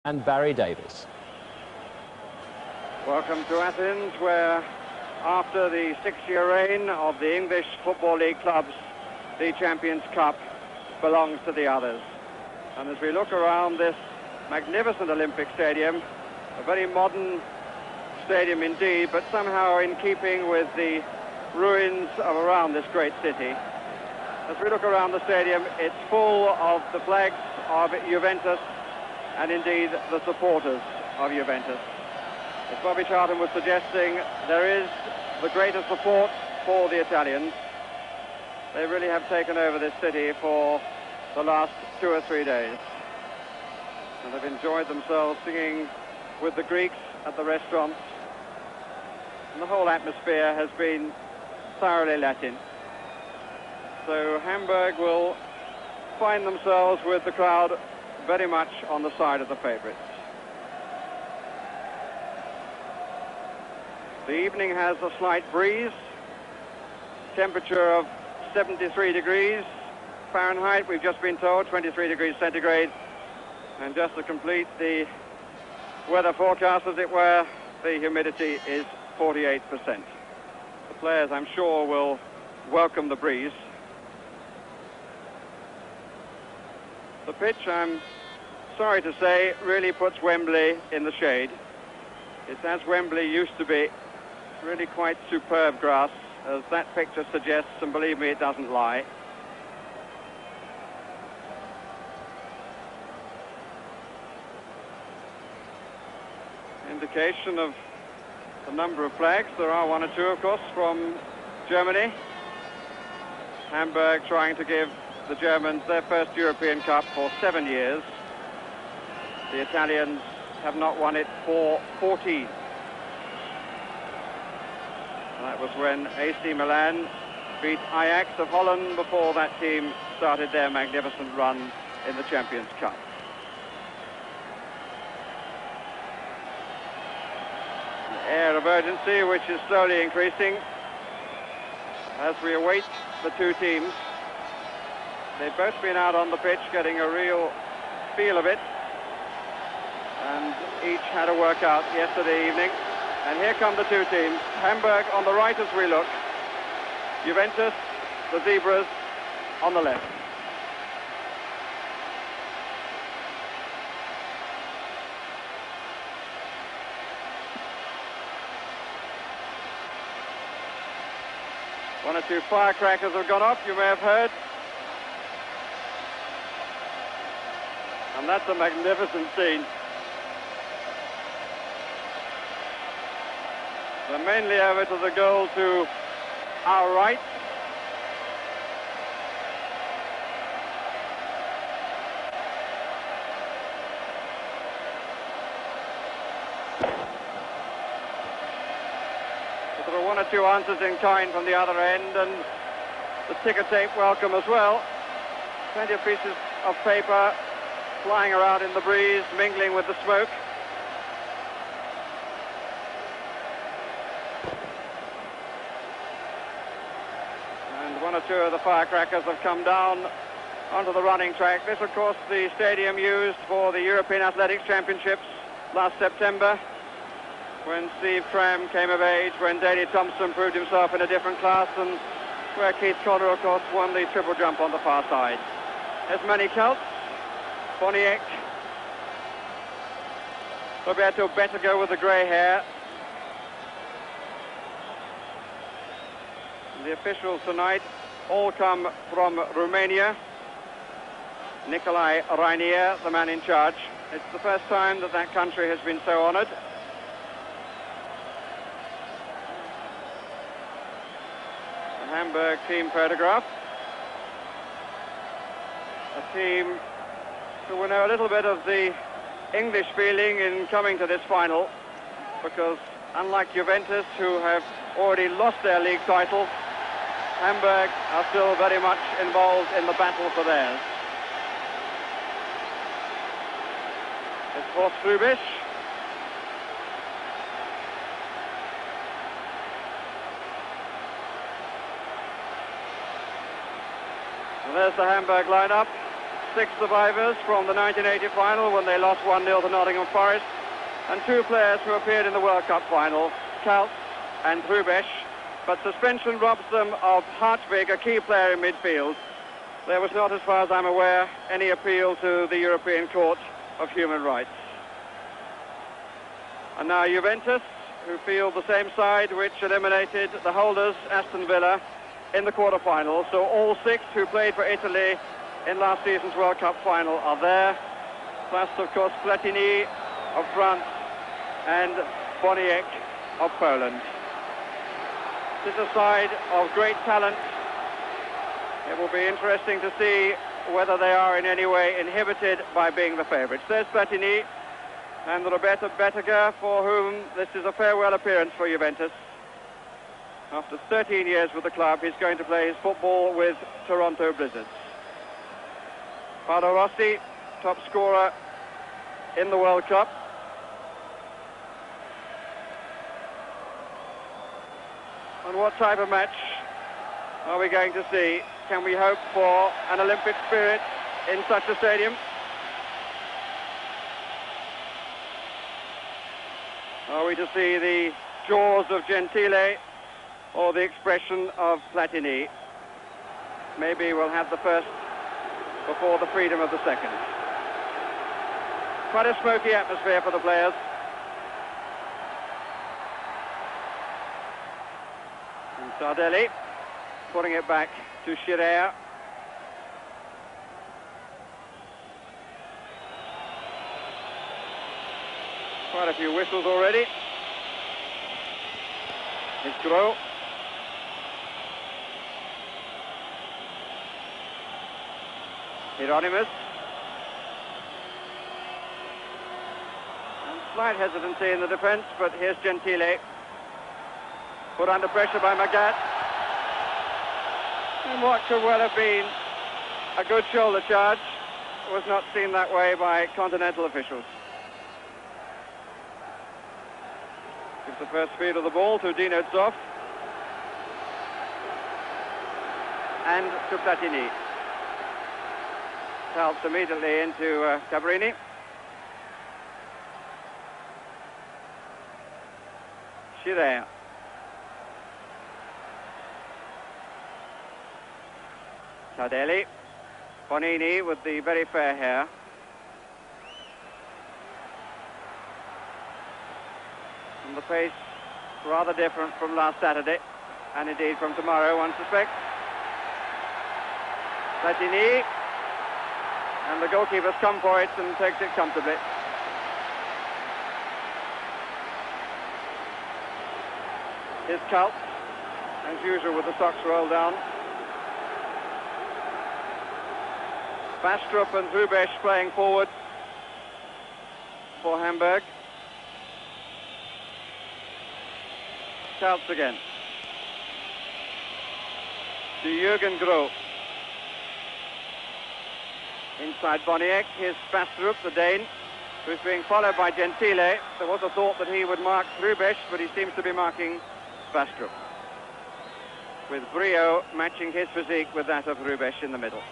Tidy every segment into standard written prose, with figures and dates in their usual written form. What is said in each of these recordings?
and Barry Davies. Welcome to Athens, where after the 6-year reign of the English Football League clubs, the Champions Cup belongs to the others. And as we look around this magnificent Olympic Stadium, a very modern stadium indeed, but somehow in keeping with the ruins of around this great city. As we look around the stadium, it's full of the flags of Juventus and indeed the supporters of Juventus. As Bobby Charlton was suggesting, there is the greater support for the Italians. They really have taken over this city for the last 2 or 3 days. And have enjoyed themselves singing with the Greeks at the restaurants. And the whole atmosphere has been thoroughly Latin. So Hamburg will find themselves with the crowd very much on the side of the favourites. The evening has a slight breeze, temperature of 73 degrees Fahrenheit, we've just been told, 23 degrees centigrade. And just to complete the weather forecast, as it were, the humidity is 48%. The players, I'm sure, will welcome the breeze. The pitch, I'm sorry to say, really puts Wembley in the shade. It's as Wembley used to be, really quite superb grass, as that picture suggests, and believe me, it doesn't lie. Indication of the number of flags. There are 1 or 2, of course, from Germany. Hamburg trying to give the Germans their first European Cup for 7 years. The Italians have not won it for 14. That was when AC Milan beat Ajax of Holland before that team started their magnificent run in the Champions Cup. The air of urgency, which is slowly increasing as we await the two teams. They've both been out on the pitch getting a real feel of it, and each had a workout yesterday evening. And here come the two teams. Hamburg on the right as we look. Juventus, the Zebras, on the left. One or two firecrackers have gone off, you may have heard. And that's a magnificent scene. They're mainly over to the goal to our right. But there are 1 or 2 answers in kind from the other end, and the ticker tape welcome as well. Plenty of pieces of paper flying around in the breeze, mingling with the smoke. And 1 or 2 of the firecrackers have come down onto the running track. This, of course, the stadium used for the European Athletics Championships last September, when Steve Cram came of age, when Daley Thompson proved himself in a different class, and where Keith Connor, of course, won the triple jump on the far side. There's Manny Kelts, Boniek, Roberto Bettego with the grey hair. The officials tonight all come from Romania. Nicolae Rainier, the man in charge. It's the first time that that country has been so honoured. The Hamburg team photograph. A team who will know a little bit of the English feeling in coming to this final, because unlike Juventus, who have already lost their league title, Hamburg are still very much involved in the battle for theirs. It's Horst Hrubisch. And there's the Hamburg lineup. 6 survivors from the 1980 final when they lost 1-0 to Nottingham Forest, and 2 players who appeared in the World Cup final, Kaltz and Hrubesch, but suspension robs them of Hartwig, a key player in midfield. There was not, as far as I'm aware, any appeal to the European Court of Human Rights. And now Juventus, who field the same side which eliminated the holders, Aston Villa, in the quarter-final. So all 6 who played for Italy in last season's World Cup final are there, plus, of course, Platini of France and Boniek of Poland. This is a side of great talent. It will be interesting to see whether they are in any way inhibited by being the favourites. There's Platini and Roberto Bettega, for whom this is a farewell appearance for Juventus. After 13 years with the club, he's going to play his football with Toronto Blizzards. Paolo Rossi, top scorer in the World Cup. And what type of match are we going to see? Can we hope for an Olympic spirit in such a stadium? Are we to see the jaws of Gentile or the expression of Platini? Maybe we'll have the first before the freedom of the second. Quite a smoky atmosphere for the players. And Sardelli putting it back to Schirer. Quite a few whistles already. It's Gros. Hieronymus. And slight hesitancy in the defence, but here's Gentile. Put under pressure by Magath. And what could well have been a good shoulder charge was not seen that way by continental officials. Gives the first speed of the ball to Dino Zoff. And to Platini. Kaltz immediately into Cabrini. Schirer. Sardelli. Bonini with the very fair hair. And the pace rather different from last Saturday, and indeed from tomorrow, one suspects. Platini. And the goalkeeper's come for it and takes it comfortably. Here's Kaltz, as usual with the socks rolled down. Bastrup and Hrubesch playing forward for Hamburg. Kaltz again. To Jürgen Gros. Inside Boniek, here's Bastrup, the Dane, who's being followed by Gentile. There was a thought that he would mark Hrubesch, but he seems to be marking Bastrup, with brio matching his physique with that of Hrubesch in the middle.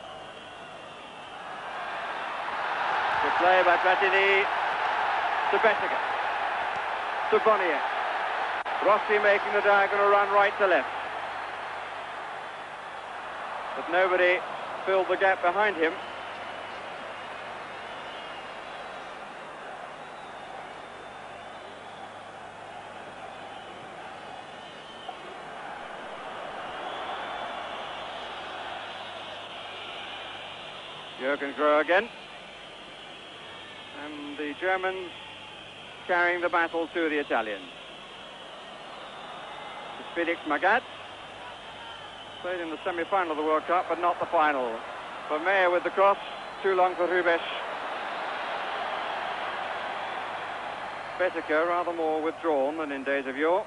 Good play by Platini to Bettega, to Boniek. Rossi making the diagonal run right to left. But nobody filled the gap behind him. Jürgen Gros again. And the Germans carrying the battle to the Italians. It's Felix Magath. Played in the semi-final of the World Cup, but not the final. Vermeer with the cross, too long for Hrubesch. Bettega rather more withdrawn than in days of yore.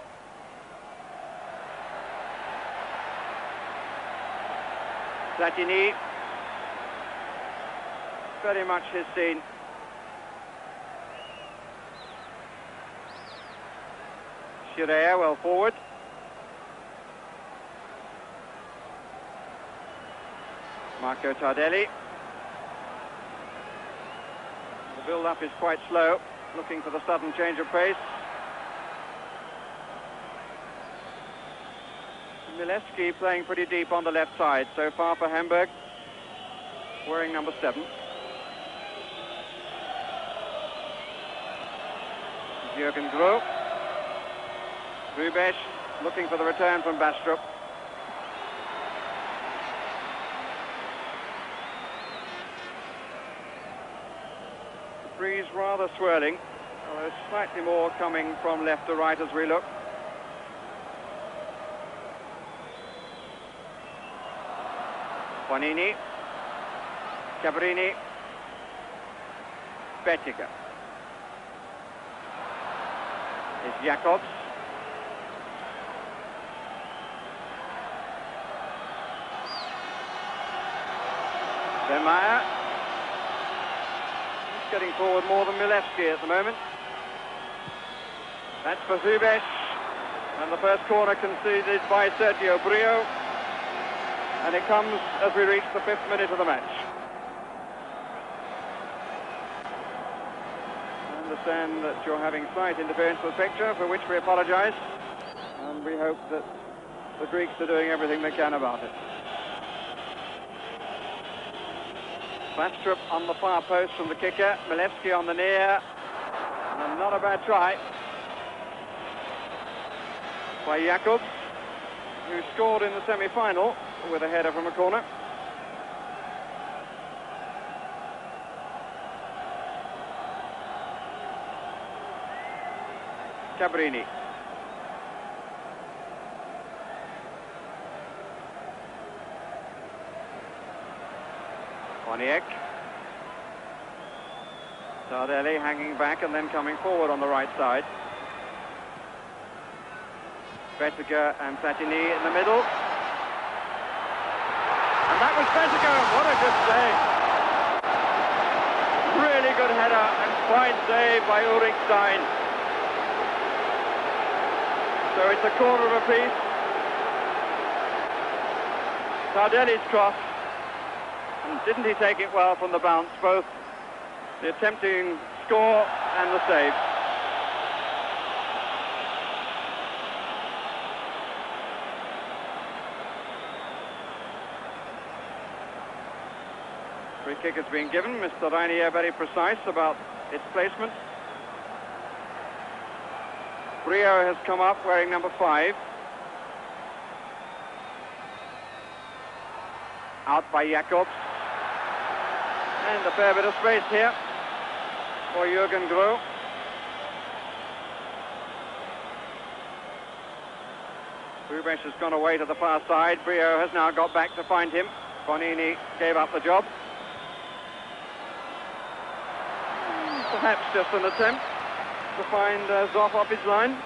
Platini. Very much his scene. Schirer well forward. Marco Tardelli. build-up is quite slow, looking for the sudden change of pace. Milewski playing pretty deep on the left side so far for Hamburg, wearing number 7. Jürgen Groh. Rubesch looking for the return from Bastrup. The breeze rather swirling, although slightly more coming from left to right as we look. Bonini, Cabrini, Bettiger. Is Jacobs. Vermeer. He's getting forward more than Milewski at the moment. That's for Rubesch. And the first corner conceded by Sergio Brio. And it comes as we reach the 5th minute of the match. I understand that you're having slight interference with the picture, for which we apologise. And we hope that the Greeks are doing everything they can about it. Bastrup on the far post from the kicker, Milewski on the near. And not a bad try by Jacobs, who scored in the semi-final with a header from a corner. Cabrini. Oniek. Tardelli hanging back and then coming forward on the right side. Bettiger and Platini in the middle. And that was Bettiger. What a good save. Really good header and fine save by Ulrich Stein. So it's a corner apiece. Tardelli's cross. And didn't he take it well from the bounce, both the attempting score and the save. Free kick has been given. Mr. Reinier very precise about its placement. Brio has come up wearing number 5. Out by Jacobs. And a fair bit of space here for Jürgen Groh. Rubesch has gone away to the far side. Brio has now got back to find him. Bonini gave up the job. Perhaps just an attempt to find Zoff off his line.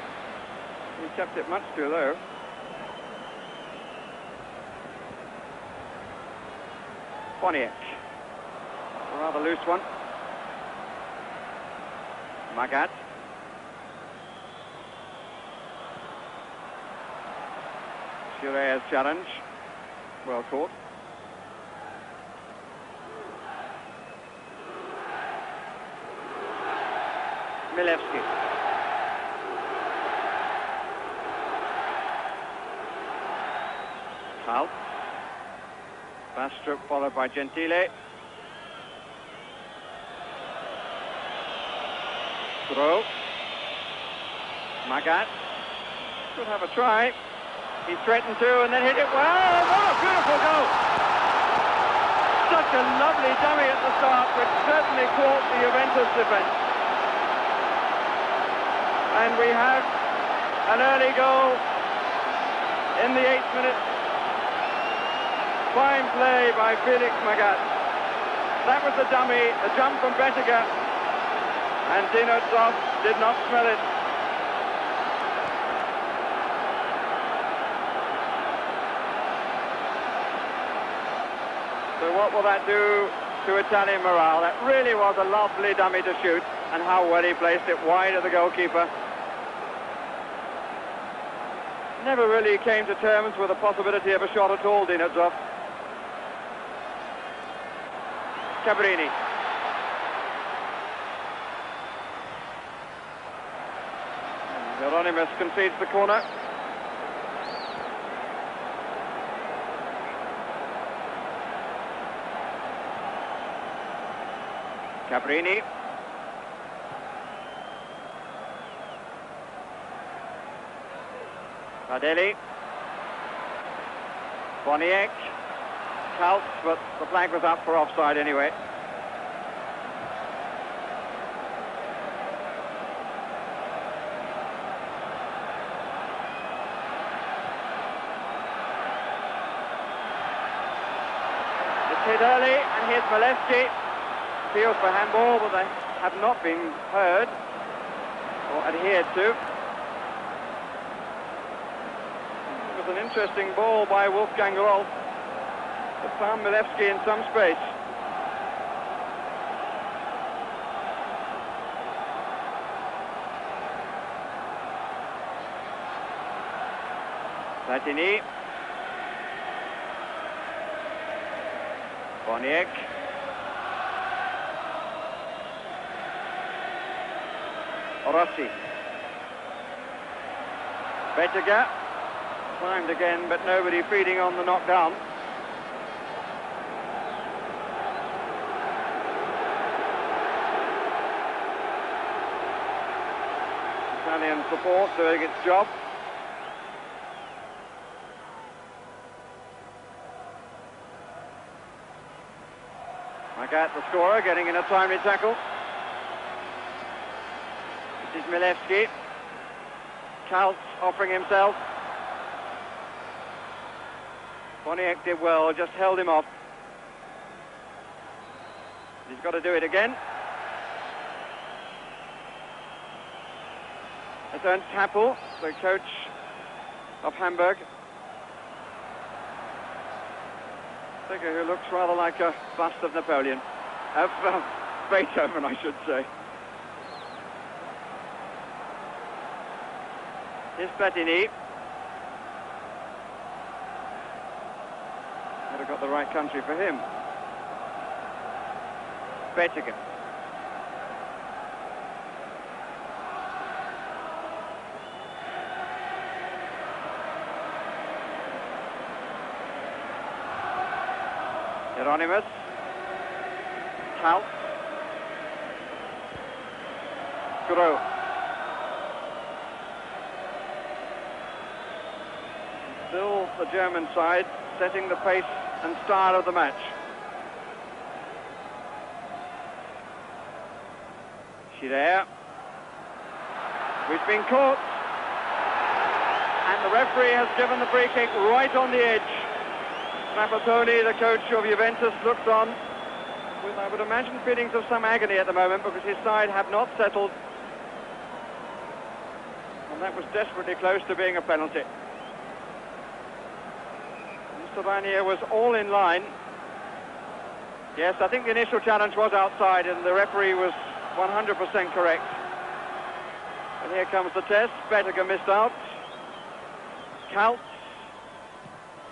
He kept it much too low. Oniek. A rather loose one. Magath. Schure's challenge. Well caught. Milewski. Foul. Bastrup followed by Gentile. Throw. Magath could have a try. He threatened to and then hit it well. What a beautiful goal! Such a lovely dummy at the start, which certainly caught the Juventus defence. And we have an early goal in the 8th minute. Fine play by Felix Magath. That was the dummy, the jump from Bettiger. And Dino Zoff did not smell it. So what will that do to Italian morale? That really was a lovely dummy to shoot, and how well he placed it wide of the goalkeeper. Never really came to terms with the possibility of a shot at all, Dino Zoff. Cabrini. Hieronymus concedes the corner. Cabrini. Tardelli. Boniek. Kaltz, but the flag was up for offside anyway. It's hit early, and here's Malevsky. Appeals for handball, but they have not been heard or adhered to. It was an interesting ball by Wolfgang Rolf that found Malevsky in some space. Platini. Boniek. Rossi. Bettiger. Climbed again, but nobody feeding on the knockdown. Italian support doing its job. Magath, the scorer, getting in a timely tackle. This is Malevsky. Kaltz offering himself. Boniek did well, just held him off. He's got to do it again. It's Ernst Happel, the coach of Hamburg. Figure who looks rather like a bust of Napoleon. Of Beethoven, I should say. Here's Platini. Would have got the right country for him. Bettiger. Hieronymus. Kaltz. Gros. Still the German side setting the pace and style of the match. Schirer. He's been caught. And the referee has given the free kick right on the edge. Trapattoni, the coach of Juventus, looks on with, I would imagine, feelings of some agony at the moment because his side have not settled. And that was desperately close to being a penalty. Savania was all in line. Yes, I think the initial challenge was outside and the referee was 100% correct. And here comes the test. Bettiger missed out. Kaltz.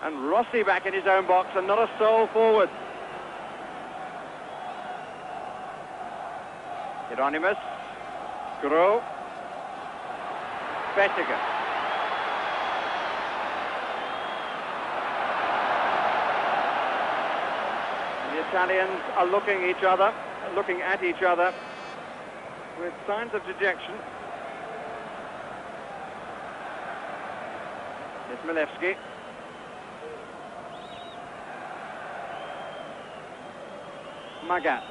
And Rossi back in his own box and not a soul forward. Hieronymus. Gros. Bettiger. The Italians are looking at each other with signs of dejection. It's Malevsky. Magath.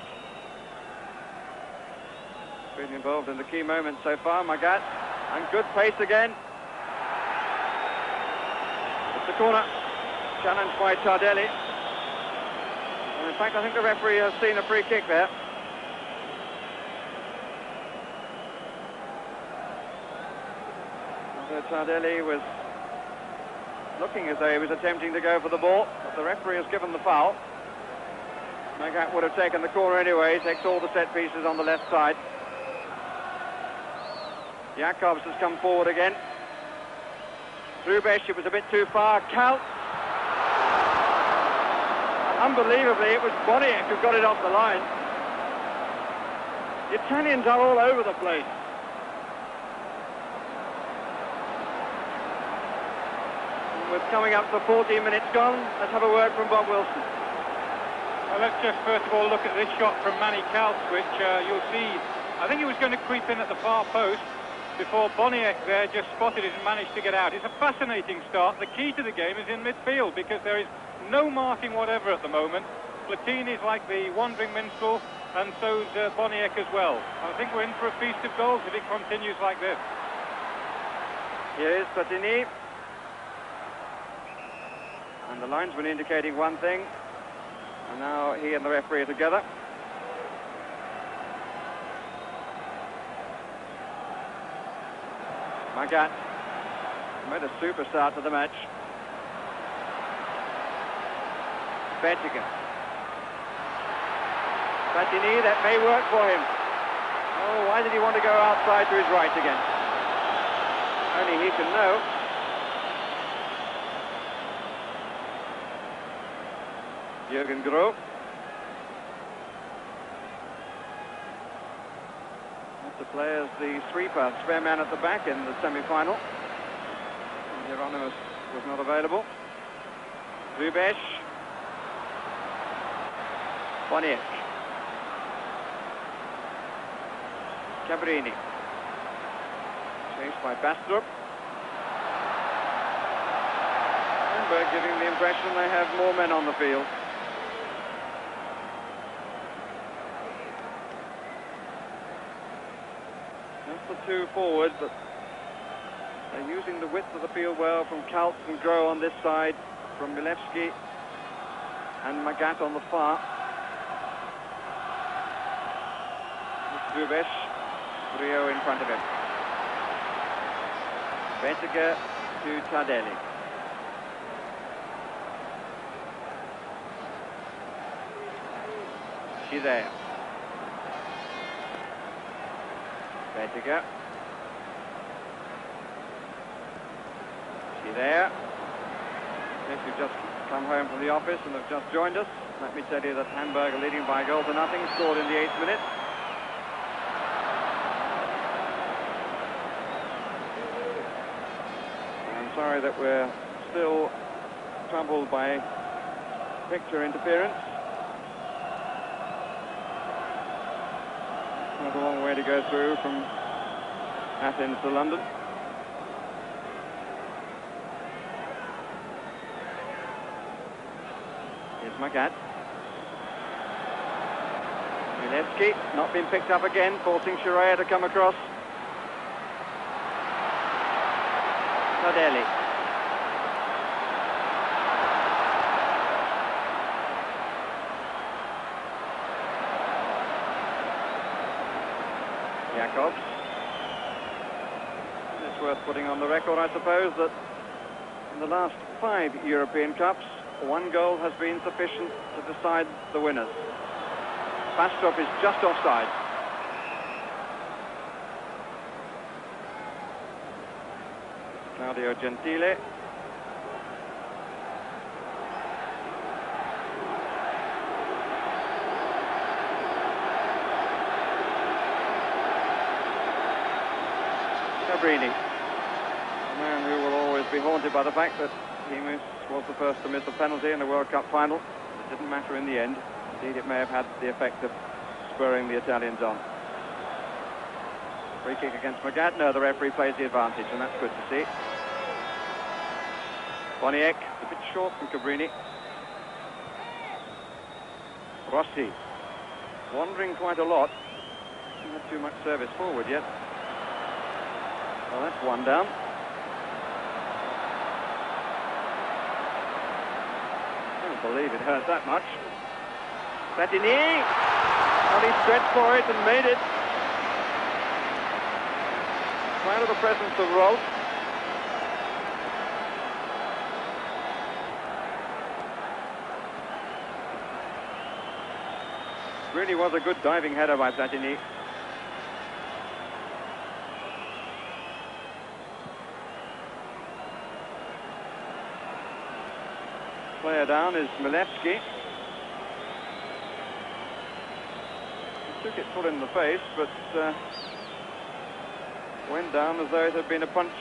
Been involved in the key moments so far, Magath. And good pace again. It's a corner. Challenged by Tardelli. And in fact, I think the referee has seen a free kick there. Although Tardelli was looking as though he was attempting to go for the ball, but the referee has given the foul. Magath would have taken the corner anyway. He takes all the set pieces on the left side. Jakobs has come forward again. Rubesch, it was a bit too far. Kaltz. Unbelievably, it was Boniek who got it off the line. The Italians are all over the place. with coming up to 14 minutes gone. Let's have a word from Bob Wilson. Well, let's just first of all look at this shot from Manny Kaltz, which you'll see. I think he was going to creep in at the far post before Boniek there just spotted it and managed to get out. It's a fascinating start. The key to the game is in midfield because there is no marking whatever at the moment. Platini's like the wandering minstrel, and so's Boniek as well. I think we're in for a feast of goals if it continues like this. Here is Platini. And the linesman indicating one thing. And now he and the referee are together. Magath made a super start to the match. Bentiger. Platini, that may work for him. Oh, why did he want to go outside to his right again? Only he can know. Jürgen Groh. To play as the sweeper, spare man at the back in the semi-final. Hieronymus was not available. Zubesh. Boniek. Cabrini. Chased by Bastrup. Hamburg giving the impression they have more men on the field. Just the two forwards, but they're using the width of the field well from Kaltz and Groh on this side, from Milewski and Magath on the far. Zubesh, Rio in front of him. Bentiger to Tardelli. Schizea. Bentiger. Schizea. If you've just come home from the office and have just joined us, let me tell you that Hamburg are leading by a goal to nothing, scored in the 8th minute. I'm sorry that we're still troubled by picture interference. Not a long way to go through from Athens to London. Here's Magath. Milewski, not been picked up again, forcing Shiraya to come across. Tardelli. Jakobs. It's worth putting on the record, I suppose, that in the last 5 European Cups, 1 goal has been sufficient to decide the winners. Bastrup is just offside. Claudio Gentile. Cabrini, a man who will always be haunted by the fact that he was the first to miss a penalty in the World Cup final. It didn't matter in the end. Indeed, it may have had the effect of spurring the Italians on. Free kick against Magath. No, the referee plays the advantage, and that's good to see. Boniek, a bit short from Cabrini. Rossi, wandering quite a lot. Not too much service forward yet. Well, that's one down. I don't believe it hurt that much. Platini! Well, he stretched for it and made it. Proud of the presence of Rolf. Really was a good diving header by Platini. Player down is Milewski. He took it full in the face, but went down as though it had been a punch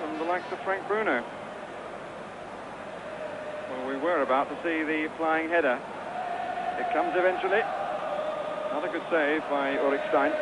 from the likes of Frank Bruno. Well, we were about to see the flying header. It comes eventually. Not a good save by Ulrich Stein.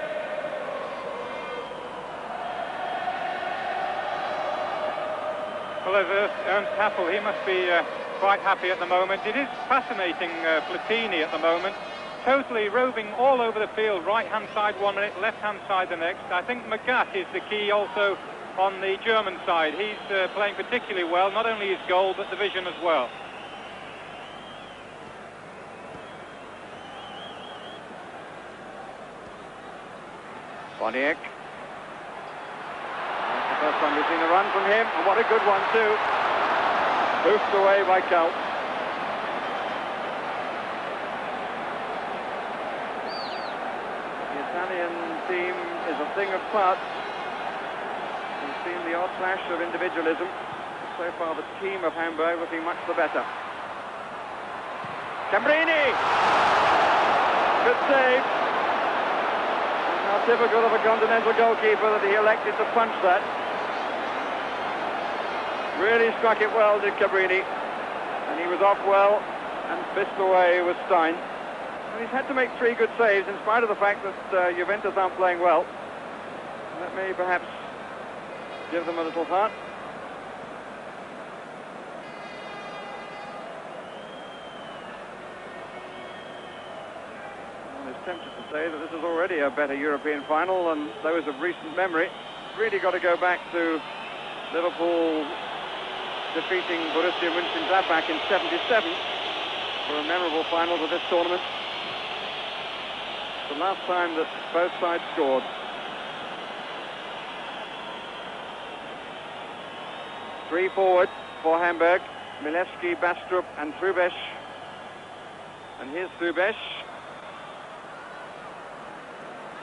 Well, there's Ernst Happel. He must be quite happy at the moment. It is fascinating, Platini at the moment. Totally roving all over the field, right-hand side 1 minute, left-hand side the next. I think Magath is the key also on the German side. He's playing particularly well, not only his goal, but the vision as well. Boniek. That's the first time we've seen a run from him, and what a good one too. Boofed away by Kaltz. The Italian team is a thing of parts. We've seen the odd flash of individualism. So far the team of Hamburg looking much the better. Cambrini! Good save. How typical of a continental goalkeeper that he elected to punch that. Really struck it well, did Cabrini. And he was off well and fist away with Stein. Well, he's had to make 3 good saves in spite of the fact that Juventus aren't playing well. That may perhaps give them a little heart. Tempted to say that this is already a better European final than those of recent memory. Really got to go back to Liverpool defeating Borussia Mönchengladbach in '77 for a memorable final to this tournament. The last time that both sides scored. Three forward for Hamburg: Milewski, Bastrup and Trubesch. And here's Trubesch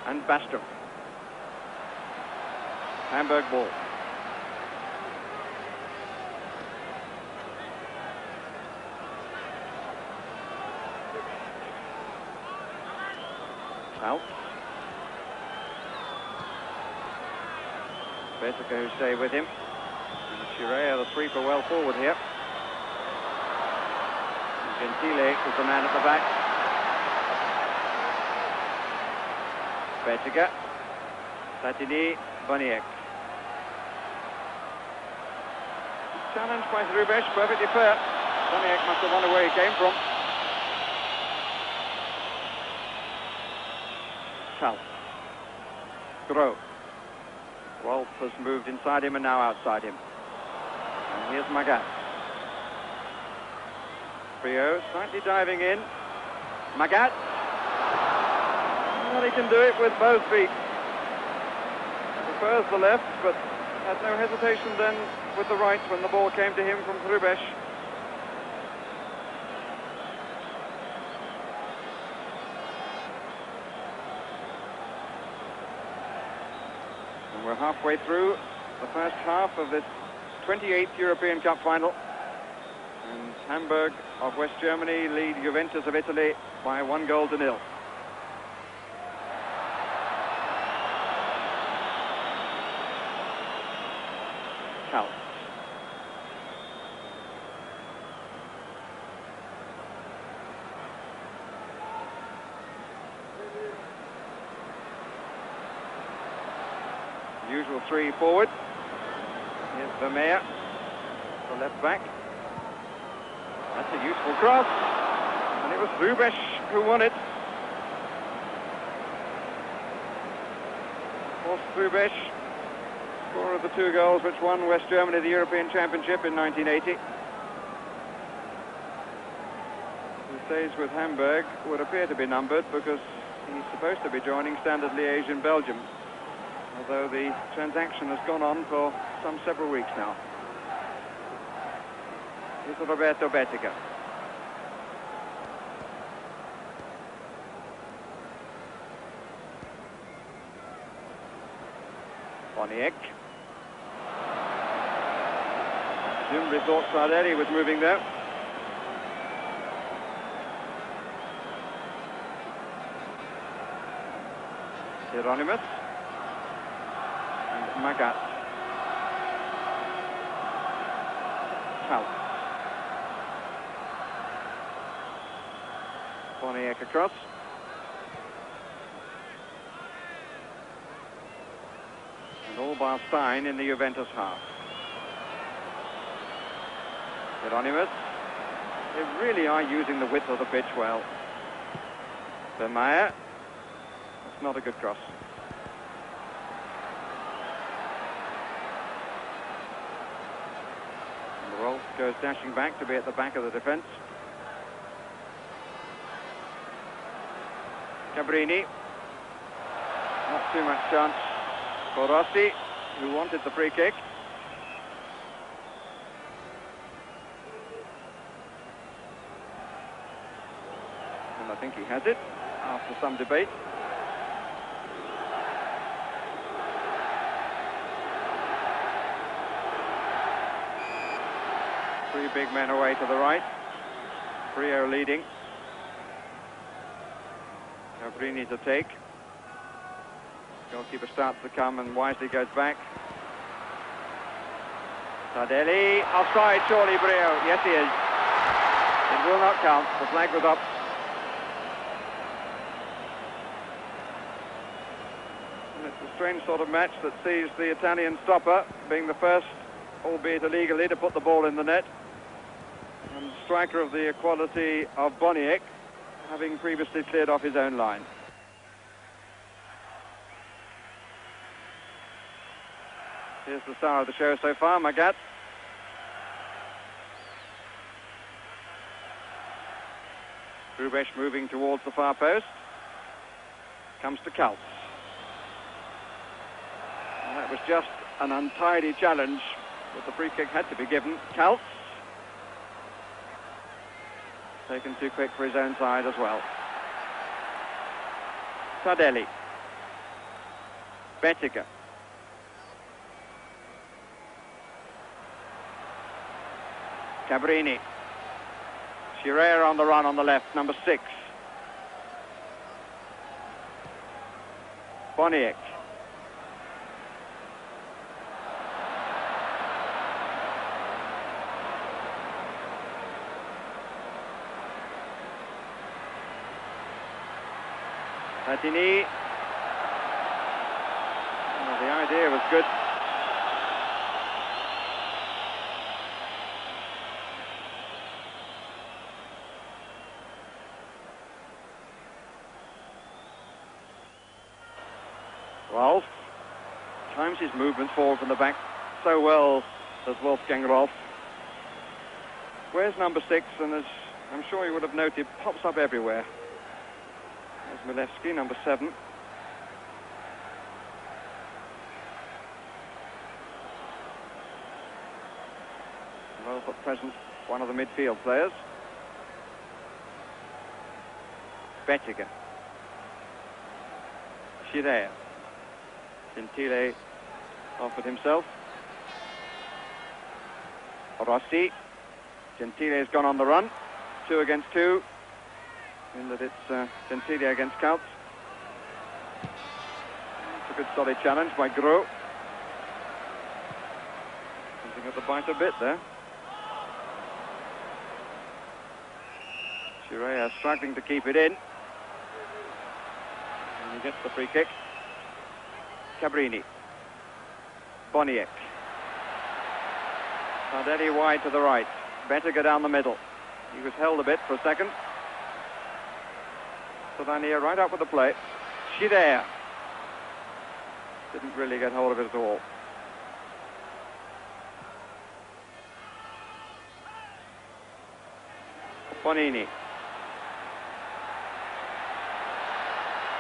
and Bastrup. Hamburg ball. Out. Betico stay with him. And Chirea, the sweeper, well forward here. Gentile is the man at the back. Betiga, Platini, Boniek. Challenged by Trubesch, perfectly fair. Boniek must have won where he came from. Kaltz. Gros. Wolf has moved inside him and now outside him. And here's Magath. Brio slightly diving in. Magath. Well, he can do it with both feet. Prefers the left, but had no hesitation then with the right when the ball came to him from Trubesch. And we're halfway through the first half of this 28th European Cup final. And Hamburg of West Germany lead Juventus of Italy by 1-0. Kaltz. Usual three forward. Here's Vermeer, the left back. That's a useful cross. And it was Trubesch who won it. Of course, Trubesch, scorer of the 2 goals which won West Germany the European Championship in 1980. His days with Hamburg would appear to be numbered because he's supposed to be joining Standard Liège in Belgium, although the transaction has gone on for some several weeks now. Here's Roberto Betiga. Boniek. Presumably thought Sardelli was moving there. Hieronymus and Magath. Caltz. Boniek across. And all bar Stein in the Juventus half. Hieronymus. They really are using the width of the pitch well. Vermeer. That's not a good cross. And Rolf goes dashing back to be at the back of the defence. Cabrini. Not too much chance for Rossi, who wanted the free kick. And I think he has it after some debate. Three big men away to the right. Trio leading. Cabrini to take. Goalkeeper starts to come and wisely goes back. Tardelli, offside surely, Brio. Yes, he is. It will not count. The flag was up. And it's a strange sort of match that sees the Italian stopper being the first, albeit illegally, to put the ball in the net. And striker of the quality of Boniek, having previously cleared off his own line. Here's the star of the show so far, Magath. Hrubesch moving towards the far post. Comes to Caltz. And that was just an untidy challenge, but the free kick had to be given. Caltz. Taken too quick for his own side as well. Tardelli. Bettiger. Cabrini. Scirea on the run on the left, number 6. Boniek. Platini. Well, the idea was good. Rolf times his movements forward from the back so well as Wolfgang Rolf. Where's number 6? And as I'm sure you would have noted, pops up everywhere. There's Milewski, number 7. Rolf at present one of the midfield players. Bettiger. Scirea. Gentile offered himself. Rossi. Gentile has gone on the run. 2 against 2. In that it's Gentile against Caltz. It's a good solid challenge by Gros. Something at the bite a bit there. Scirea struggling to keep it in. And he gets the free kick. Cabrini. Boniek. Tardelli wide to the right. Bettiger down the middle. He was held a bit for a second. Savania right up with the play. Scirea. Didn't really get hold of it at all. Bonini.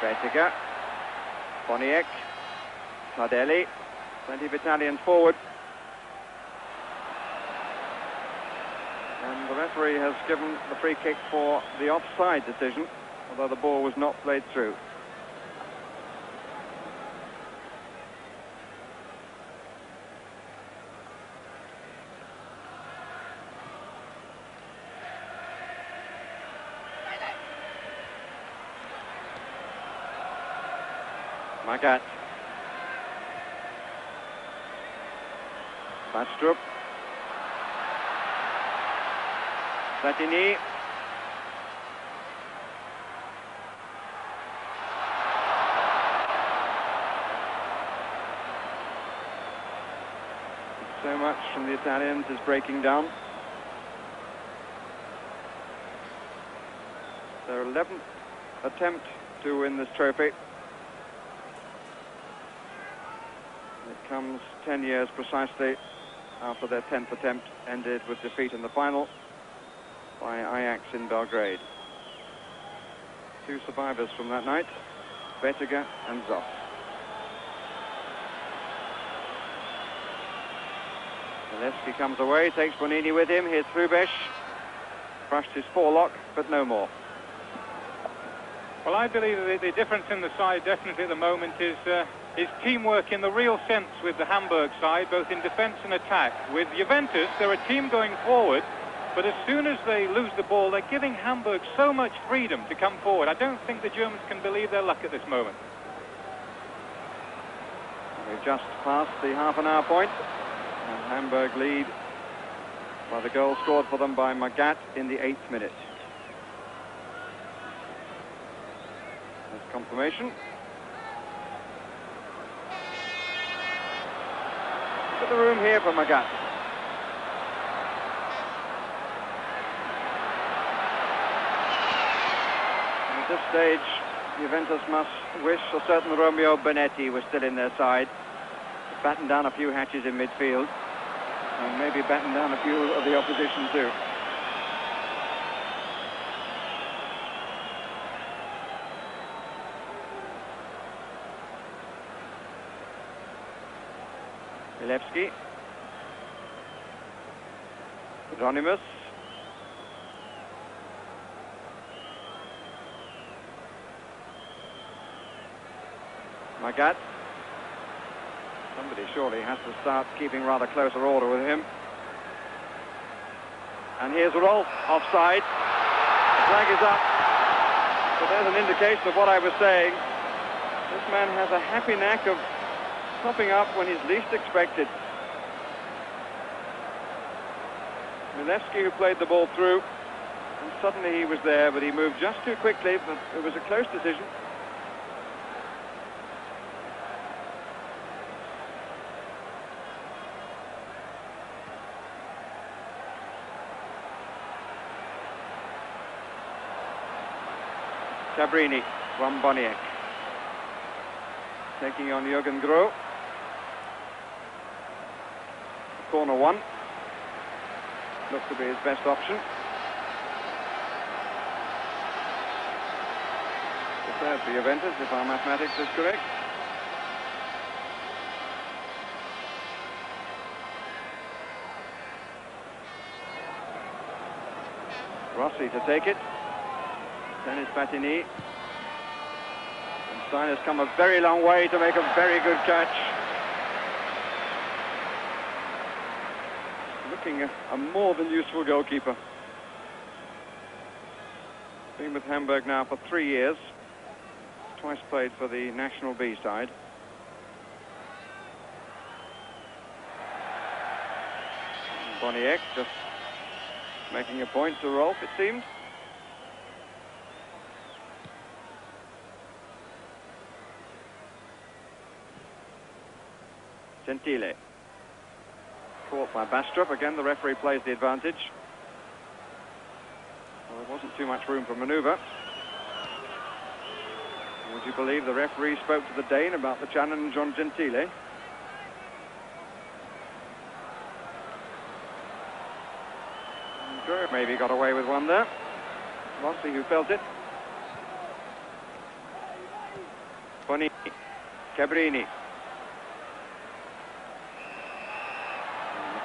Bettiger. Boniek. Tardelli. Plenty of Italians forward. And the referee has given the free kick for the offside decision, although the ball was not played through. Magath. Bastrup. Platini. So much from the Italians is breaking down. Their 11th attempt to win this trophy. It comes 10 years precisely after their 10th attempt ended with defeat in the final by Ajax in Belgrade. Two survivors from that night, Bettiger and Zoff. Zalewski comes away, takes Bonini with him. Here's Hrubesch. Crushed his forelock, but no more. Well, I believe that the difference in the side definitely at the moment is teamwork in the real sense with the Hamburg side, both in defence and attack. With Juventus, they're a team going forward, but as soon as they lose the ball, they're giving Hamburg so much freedom to come forward. I don't think the Germans can believe their luck at this moment. We've just passed the half-an-hour point, and Hamburg lead by the goal scored for them by Magath in the 8th minute. There's confirmation. Look at the room here for Magath. At this stage, Juventus must wish a certain Romeo Benetti was still in their side. Batten down a few hatches in midfield, and maybe batten down a few of the opposition too. Milewski. Ronimus. Magath. Somebody surely has to start keeping rather closer order with him. And here's Rolf, offside. The flag is up. So there's an indication of what I was saying. This man has a happy knack of popping up when he's least expected. Milewski, who played the ball through, and suddenly he was there, but he moved just too quickly, but it was a close decision. Cabrini from Boniek. Taking on Jürgen Groh. Corner one. Looks to be his best option. The third for Juventus, if our mathematics is correct. Rossi to take it. Then it's Platini. And Stein has come a very long way to make a very good catch. Looking a more than useful goalkeeper. Been with Hamburg now for 3 years. Twice played for the National B side. Boniek just making a point to Rolf, it seemed. Gentile. Caught by Bastrup. Again, the referee plays the advantage. Well, there wasn't too much room for manoeuvre. Would you believe the referee spoke to the Dane about the challenge on Gentile? Groh maybe got away with one there. Rossi, who felt it. Bonini. Cabrini.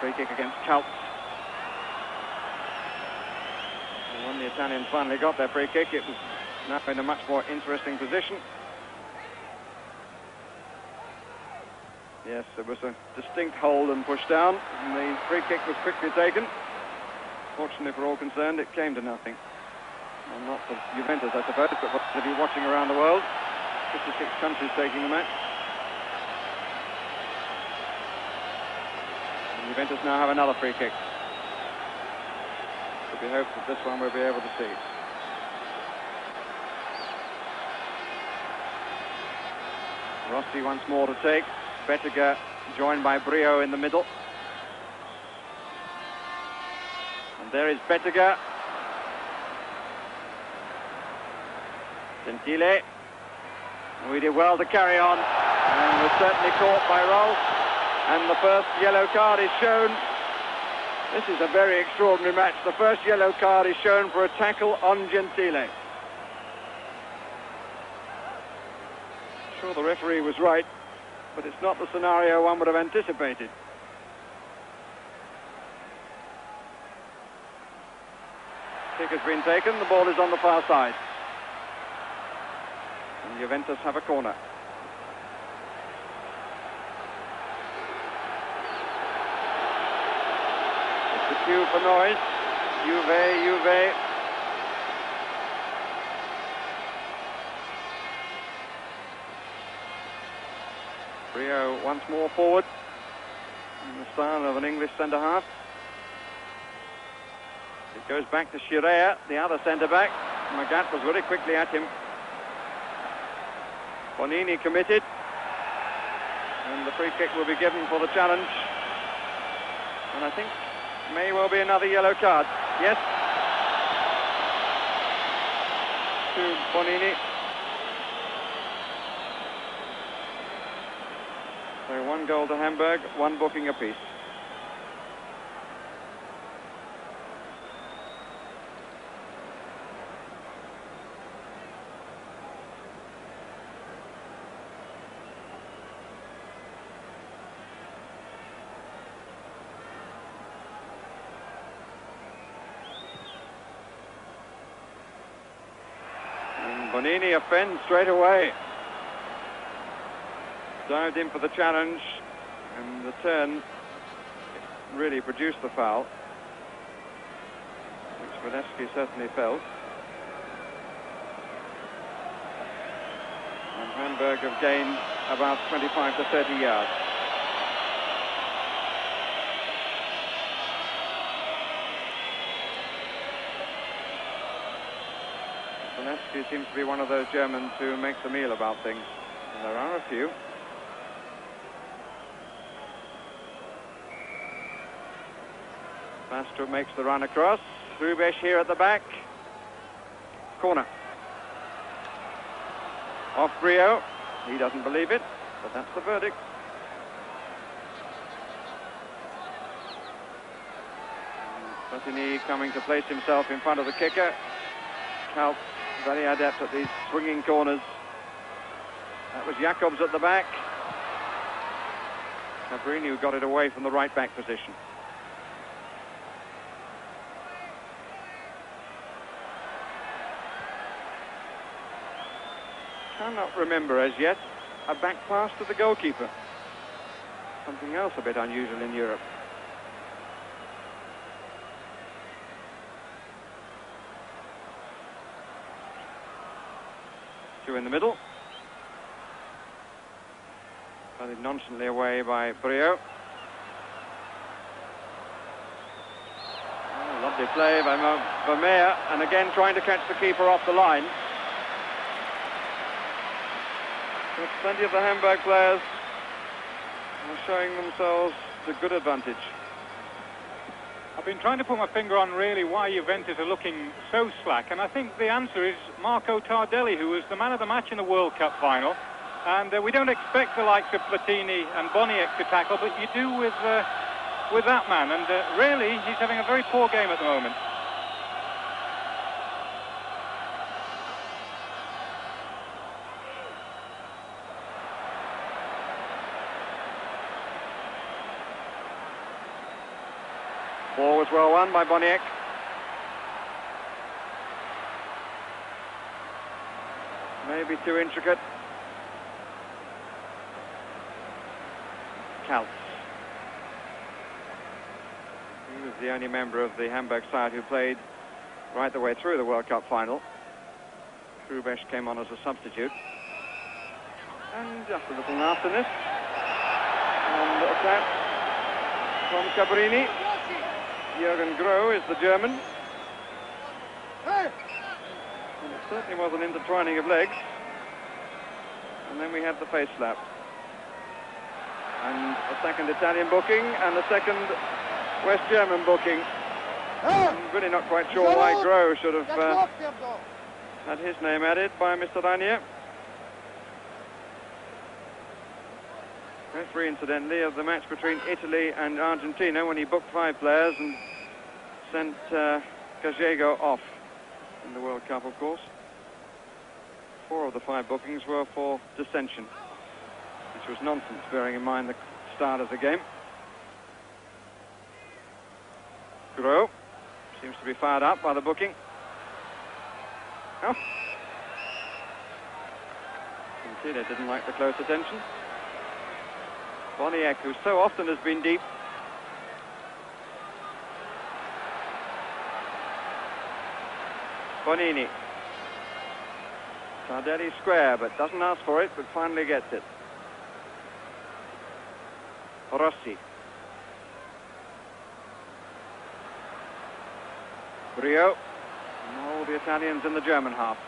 Free kick against Kaltz. And when the Italians finally got their free kick, it was now in a much more interesting position. Yes, there was a distinct hold and push down, and the free kick was quickly taken. Fortunately for all concerned, it came to nothing. Well, not for Juventus, I suppose, but for those of you watching around the world. 56 countries taking the match. Juventus now have another free kick. To We hope that this one we'll be able to see. Rossi once more to take. Bettiger joined by Brio in the middle. And there is Bettiger. Gentile. We did well to carry on, and was certainly caught by Rolf. And the first yellow card is shown. This is a very extraordinary match. The first yellow card is shown for a tackle on Gentile. Sure, the referee was right, but it's not the scenario one would have anticipated. Kick has been taken. The ball is on the far side. And Juventus have a corner. It's the cue for noise. Juve. Brio once more forward in the style of an English centre-half. It goes back to Scirea, the other centre-back. Magath was very quickly at him. Bonini committed, and the free kick will be given for the challenge, and I think may well be another yellow card. Yes, to Bonini. So 1 goal to Hamburg, 1 booking apiece. Bonini offends straight away. Dived in for the challenge, and the turn really produced the foul, which Wadewski certainly felt. And Hamburg have gained about 25 to 30 yards. Wadewski seems to be one of those Germans who makes a meal about things, and there are a few. Bastra makes the run across. Rubesh here at the back. Corner. Off Brio. He doesn't believe it, but that's the verdict. Platini coming to place himself in front of the kicker. Kaltz very adept at these swinging corners. That was Jacobs at the back. Cabrini who got it away from the right back position. Cannot remember as yet a back pass to the goalkeeper. Something else a bit unusual in Europe. Two in the middle. Running nonchalantly away by Brio. Oh, lovely play by Vermeer, and again trying to catch the keeper off the line. But plenty of the Hamburg players are showing themselves to good advantage. I've been trying to put my finger on really why Juventus are looking so slack, and I think the answer is Marco Tardelli, who was the man of the match in the World Cup final. And we don't expect the likes of Platini and Boniek to tackle, but you do with that man, and really he's having a very poor game at the moment. Ball was well won by Boniek. Maybe too intricate. Kaltz. He was the only member of the Hamburg side who played right the way through the World Cup final. Rubesh came on as a substitute. And just a little nastiness. And a tap from Cabrini. Jürgen Groh is the German. And it certainly was an intertwining of legs. And then we had the face slap. And a second Italian booking, and a second West German booking. I'm really not quite sure why Gros should have had his name added by Mr. Ranier. Referee, incidentally, of the match between Italy and Argentina, when he booked 5 players and sent Gallego off in the World Cup, of course. 4 of the 5 bookings were for dissension, which was nonsense, bearing in mind the start of the game. Gros seems to be fired up by the booking. Oh. Indeed, they didn't like the close attention. Boniek, who so often has been deep. Bonini. Tardelli square, but doesn't ask for it, but finally gets it. Rossi. Brio. And all the Italians in the German half.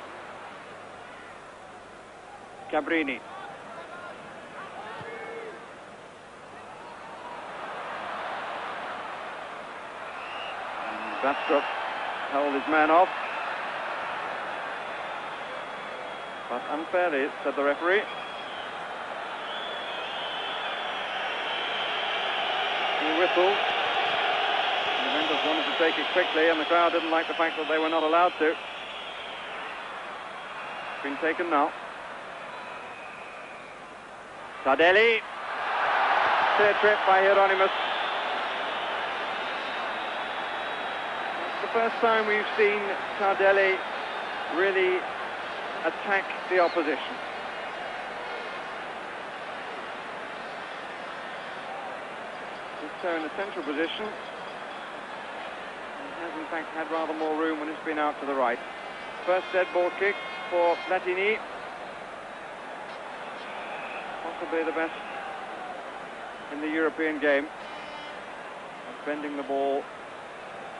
Cabrini. Bastrup held his man off. But unfairly, said the referee. He whistled. Juventus wanted to take it quickly, and the crowd didn't like the fact that they were not allowed to. It's been taken now. Tardelli. Clear trip by Hieronymus. It's the first time we've seen Tardelli really attack the opposition. He's so in a central position. He has in fact had rather more room when it's been out to the right. First dead ball kick for Platini. Possibly the best in the European game. Bending the ball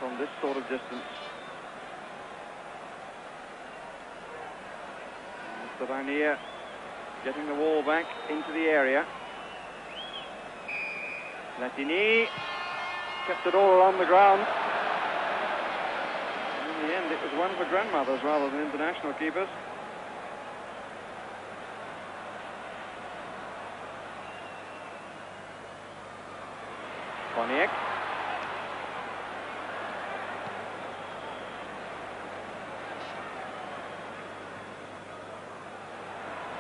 from this sort of distance. Mr. Ranier getting the wall back into the area. Platini kept it all along the ground. And in the end, it was one for grandmothers rather than international keepers. Boniek.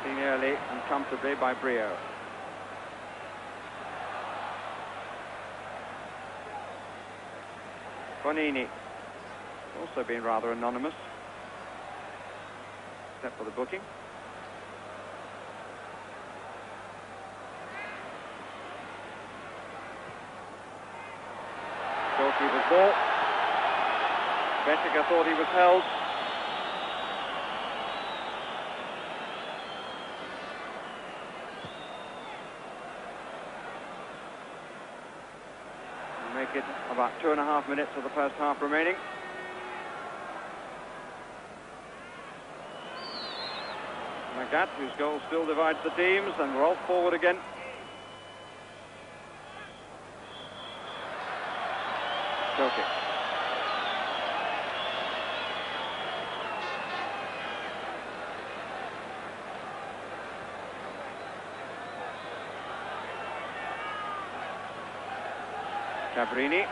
Seen early and comfortably by Brio. Bonini. Also been rather anonymous, except for the booking. Goalkeeper's ball. Bettega thought he was held. Make it about 2.5 minutes of the first half remaining. Magath, whose goal still divides the teams, and Rolf forward again. Goal kick. Cabrini.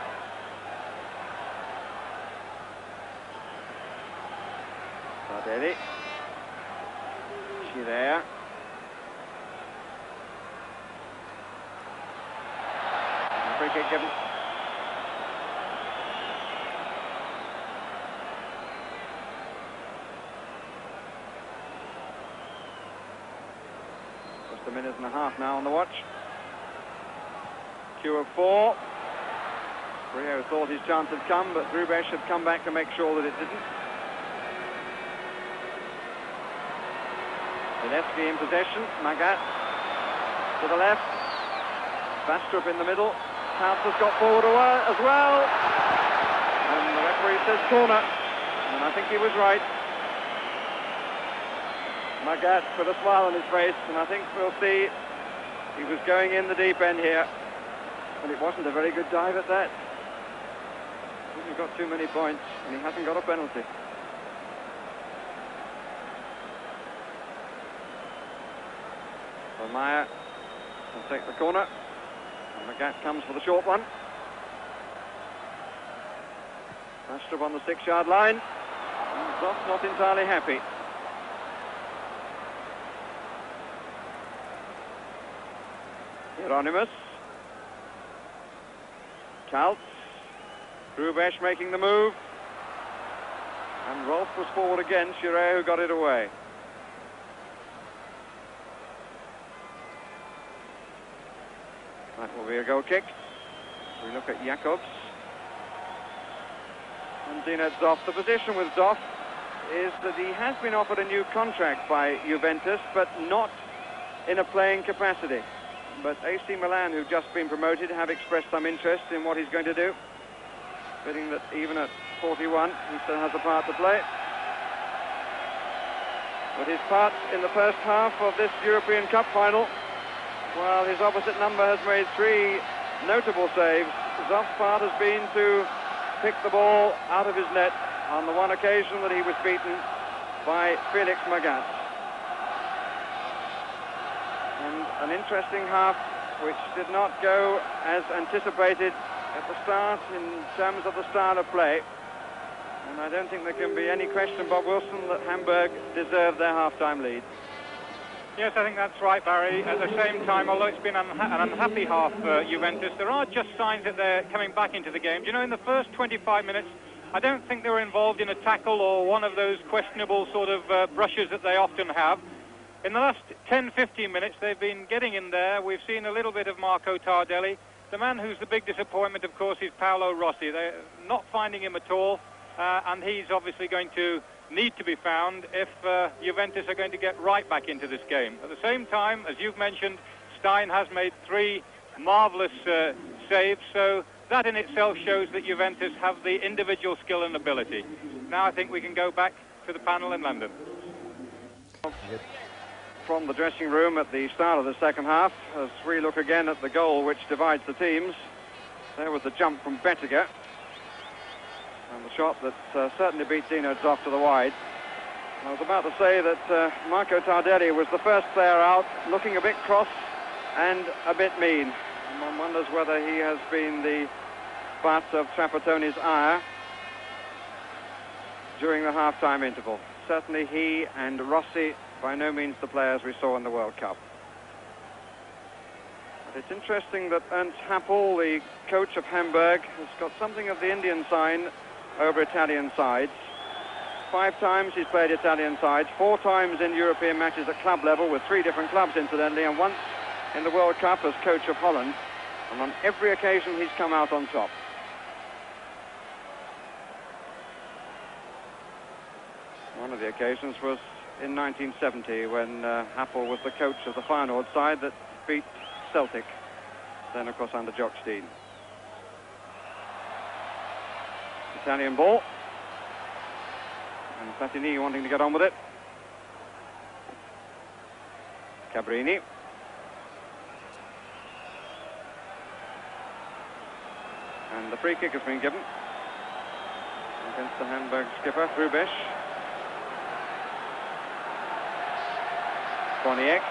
Tardelli. There. Free kick given. Just a minute and a half now on the watch. Queue of 4. Brio thought his chance had come, but Rubesch had come back to make sure that it didn't. Gillespie in possession. Magath to the left. Bastrup in the middle. House has got forward as well. And the referee says corner. And I think he was right. Magath put a smile on his face, and I think we'll see he was going in the deep end here. And it wasn't a very good dive at that. He got too many points, and he hasn't got a penalty. So Meyer will take the corner, and Magath comes for the short one. Astra on the 6-yard line. Zoff not entirely happy. Hieronymus. Kaltz. Rubesh making the move. And Rolf was forward again. Schirrer who got it away. That will be a goal kick. We look at Jacobs. And Dino Zoff. The position with Zoff is that he has been offered a new contract by Juventus, but not in a playing capacity. But AC Milan, who've just been promoted, have expressed some interest in what he's going to do, fitting that even at 41 he still has a part to play. But his part in the first half of this European Cup final, while his opposite number has made 3 notable saves, Zoff's part has been to pick the ball out of his net on the one occasion that he was beaten by Felix Magath. And an interesting half which did not go as anticipated at the start in terms of the style of play. And I don't think there can be any question, Bob Wilson, that Hamburg deserved their half-time lead. Yes, I think that's right, Barry. At the same time, although it's been an unhappy half for Juventus, there are just signs that they're coming back into the game. Do you know, in the first 25 minutes, I don't think they were involved in a tackle or one of those questionable sort of brushes that they often have. In the last 10-15 minutes, they've been getting in there. We've seen a little bit of Marco Tardelli. The man who's the big disappointment, of course, is Paolo Rossi. They're not finding him at all, and he's obviously going to need to be found if Juventus are going to get right back into this game. At the same time, as you've mentioned, Stein has made 3 marvellous saves, so that in itself shows that Juventus have the individual skill and ability. Now I think we can go back to the panel in London. From the dressing room at the start of the second half, as we look again at the goal which divides the teams. There was the jump from Bettiger, and the shot that certainly beat Dino Zoff to the wide. I was about to say that Marco Tardelli was the first player out, looking a bit cross and a bit mean. And one wonders whether he has been the butt of Trapattoni's ire during the half-time interval. Certainly he and Rossi, by no means the players we saw in the World Cup. But it's interesting that Ernst Happel, the coach of Hamburg, has got something of the Indian sign over Italian sides. 5 times he's played Italian sides, 4 times in European matches at club level with 3 different clubs incidentally, and once in the World Cup as coach of Holland, and on every occasion he's come out on top. One of the occasions was in 1970 when Happel was the coach of the Feyenoord side that beat Celtic, then of course under Jock Stein. Italian ball, and Platini wanting to get on with it. Cabrini. And the free kick has been given against the Hamburg skipper, Rubesh. Boniek.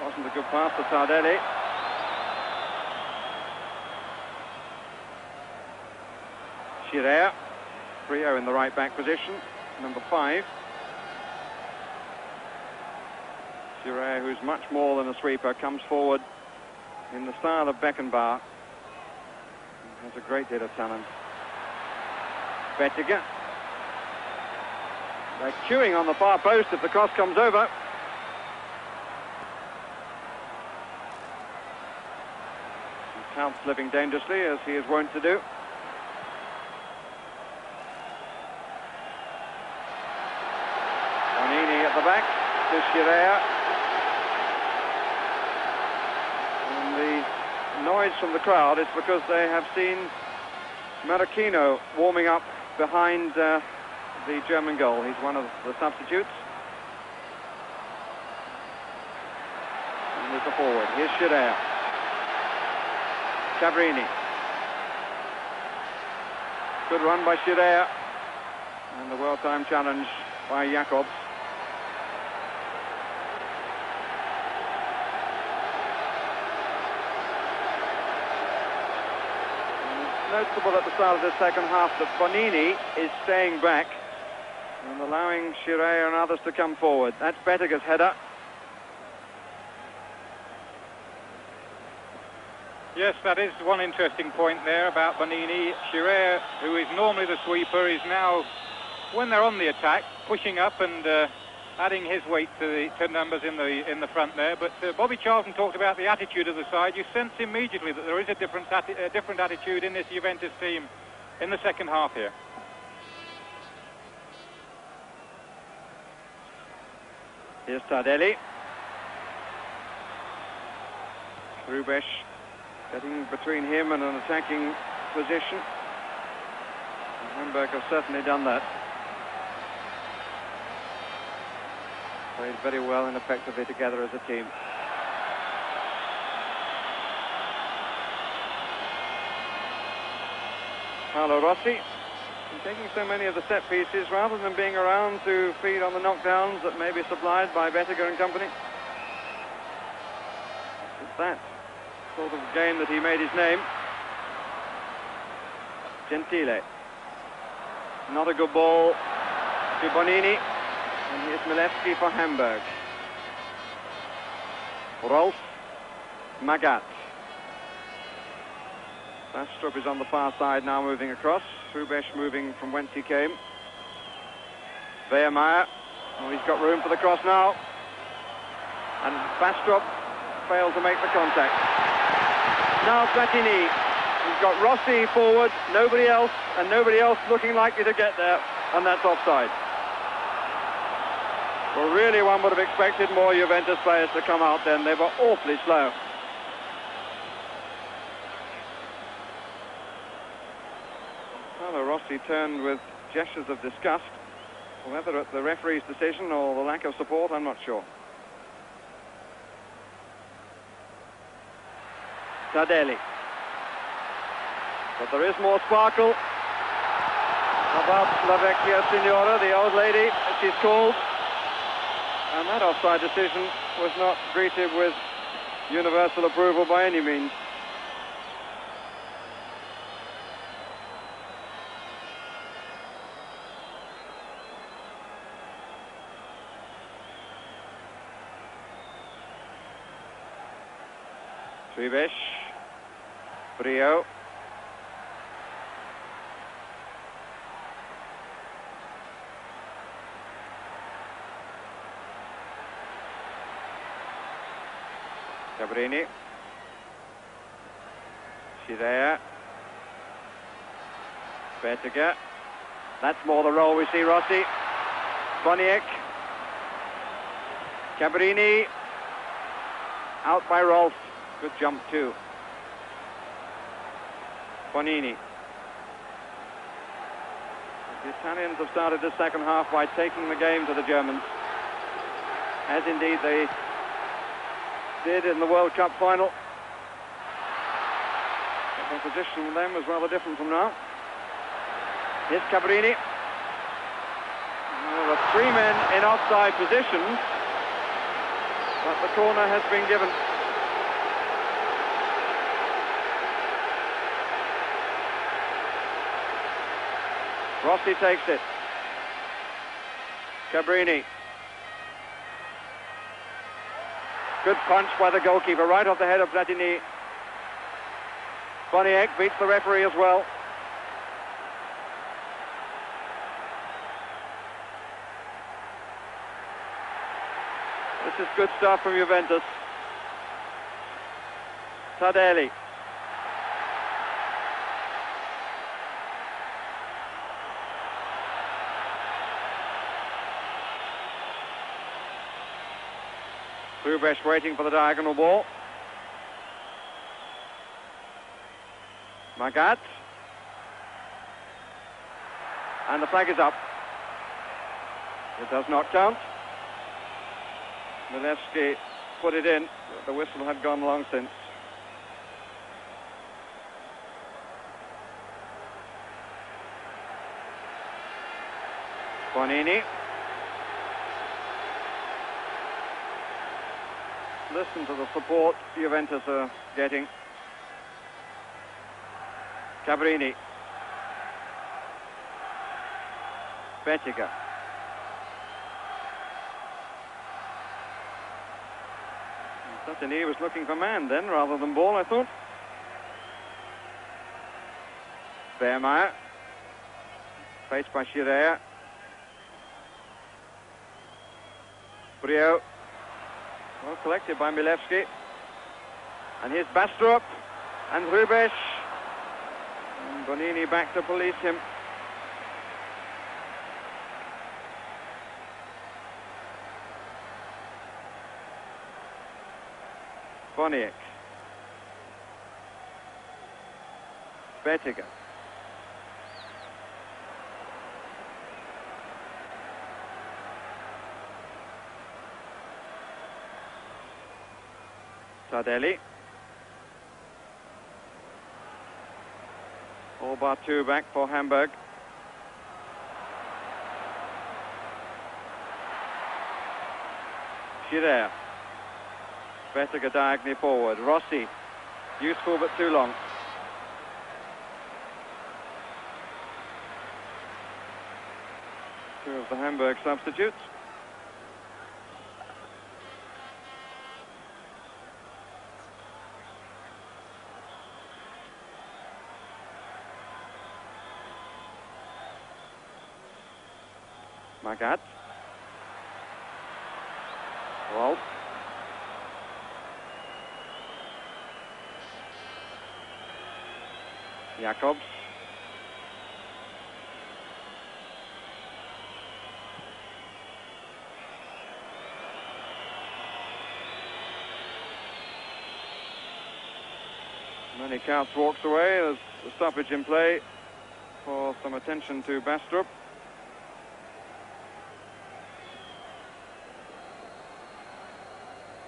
Wasn't a good pass to Tardelli. Schirrer. Frio in the right back position, number 5. Schirrer, who's much more than a sweeper, comes forward in the style of Beckenbauer. Has a great deal of talent. Bettiger. They're queuing on the far post if the cross comes over. Kaltz living dangerously, as he is wont to do. Bonini at the back to Schirrer. And the noise from the crowd is because they have seen Marocchino warming up behind the German goal. He's one of the substitutes. And there's the forward. Here's Scherer. Cabrini. Good run by Scherer. And the well-timed challenge by Jacobs. Noticeable at the start of the second half that Bonini is staying back and allowing Scherer and others to come forward. That's Bettiger's header. Yes, that is one interesting point there about Bonini. Scherer, who is normally the sweeper, is now, when they're on the attack, pushing up and adding his weight to numbers in the front there. But Bobby Charlton talked about the attitude of the side. You sense immediately that there is a different attitude in this Juventus team in the second half here. Here's Tardelli. Hrubesch getting between him and an attacking position. And Hamburg have certainly done that. Played very well and effectively together as a team. Paolo Rossi, taking so many of the set pieces rather than being around to feed on the knockdowns that may be supplied by Bettiger and company. It's that sort of game that he made his name. Gentile. Not a good ball to Bonini. And here's Milewski for Hamburg. Rolf Magath. Bastrup is on the far side now, moving across. Hrubesch moving from whence he came. Wehrmeyer. Oh, he's got room for the cross now. And Bastrup fails to make the contact. Now Platini. He's got Rossi forward, nobody else, and nobody else looking likely to get there, and that's offside. Well, really, one would have expected more Juventus players to come out then. They were awfully slow. Paolo Rossi turned with gestures of disgust. Whether at the referee's decision or the lack of support, I'm not sure. Tardelli. But there is more sparkle about La Vecchia Signora, the old lady, as she's called. And that offside decision was not greeted with universal approval by any means. Hrubesch, Brio. Cabrini. Scherer. Bettiger. That's more the role we see Rossi. Boniek. Cabrini. Out by Rolf. Good jump too. Bonini. The Italians have started the second half by taking the game to the Germans, as indeed they did in the World Cup final. The position with them was rather different from now. Here's Cabrini. Well, the three men in offside positions, but the corner has been given. Rossi takes it. Cabrini. Good punch by the goalkeeper, right off the head of Platini. Boniek beats the referee as well. This is good stuff from Juventus. Tardelli. Hrubesch waiting for the diagonal ball. Magath. And the flag is up. It does not count. Milewski put it in. The whistle had gone long since. Bonini. Listen to the support Juventus are getting. Cabrini. Bettiga. Satini was looking for man then, rather than ball, I thought. Beermeyer. Faced by Schirer. Brio. Well collected by Milewski. And here's Bastrup. And Rubesch. And Bonini back to police him. Boniek. Bettiga. Tardelli. All bar two back for Hamburg. Schirer. Bettiga diagonally forward. Rossi. Useful but too long. Two of the Hamburg substitutes. Magath. Rolf. Jacobs. Manny Kautz walks away. There's a stoppage in play for some attention to Bastrup.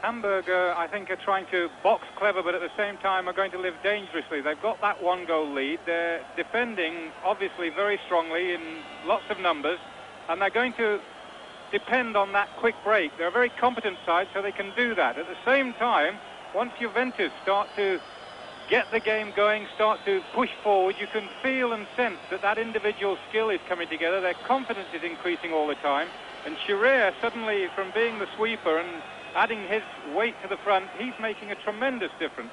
Hamburg, I think, are trying to box clever, but at the same time are going to live dangerously. They've got that one-goal lead. They're defending, obviously, very strongly in lots of numbers, and they're going to depend on that quick break. They're a very competent side, so they can do that. At the same time, once Juventus start to get the game going, start to push forward, you can feel and sense that that individual skill is coming together. Their confidence is increasing all the time, and Schirer suddenly, from being the sweeper and adding his weight to the front, he's making a tremendous difference.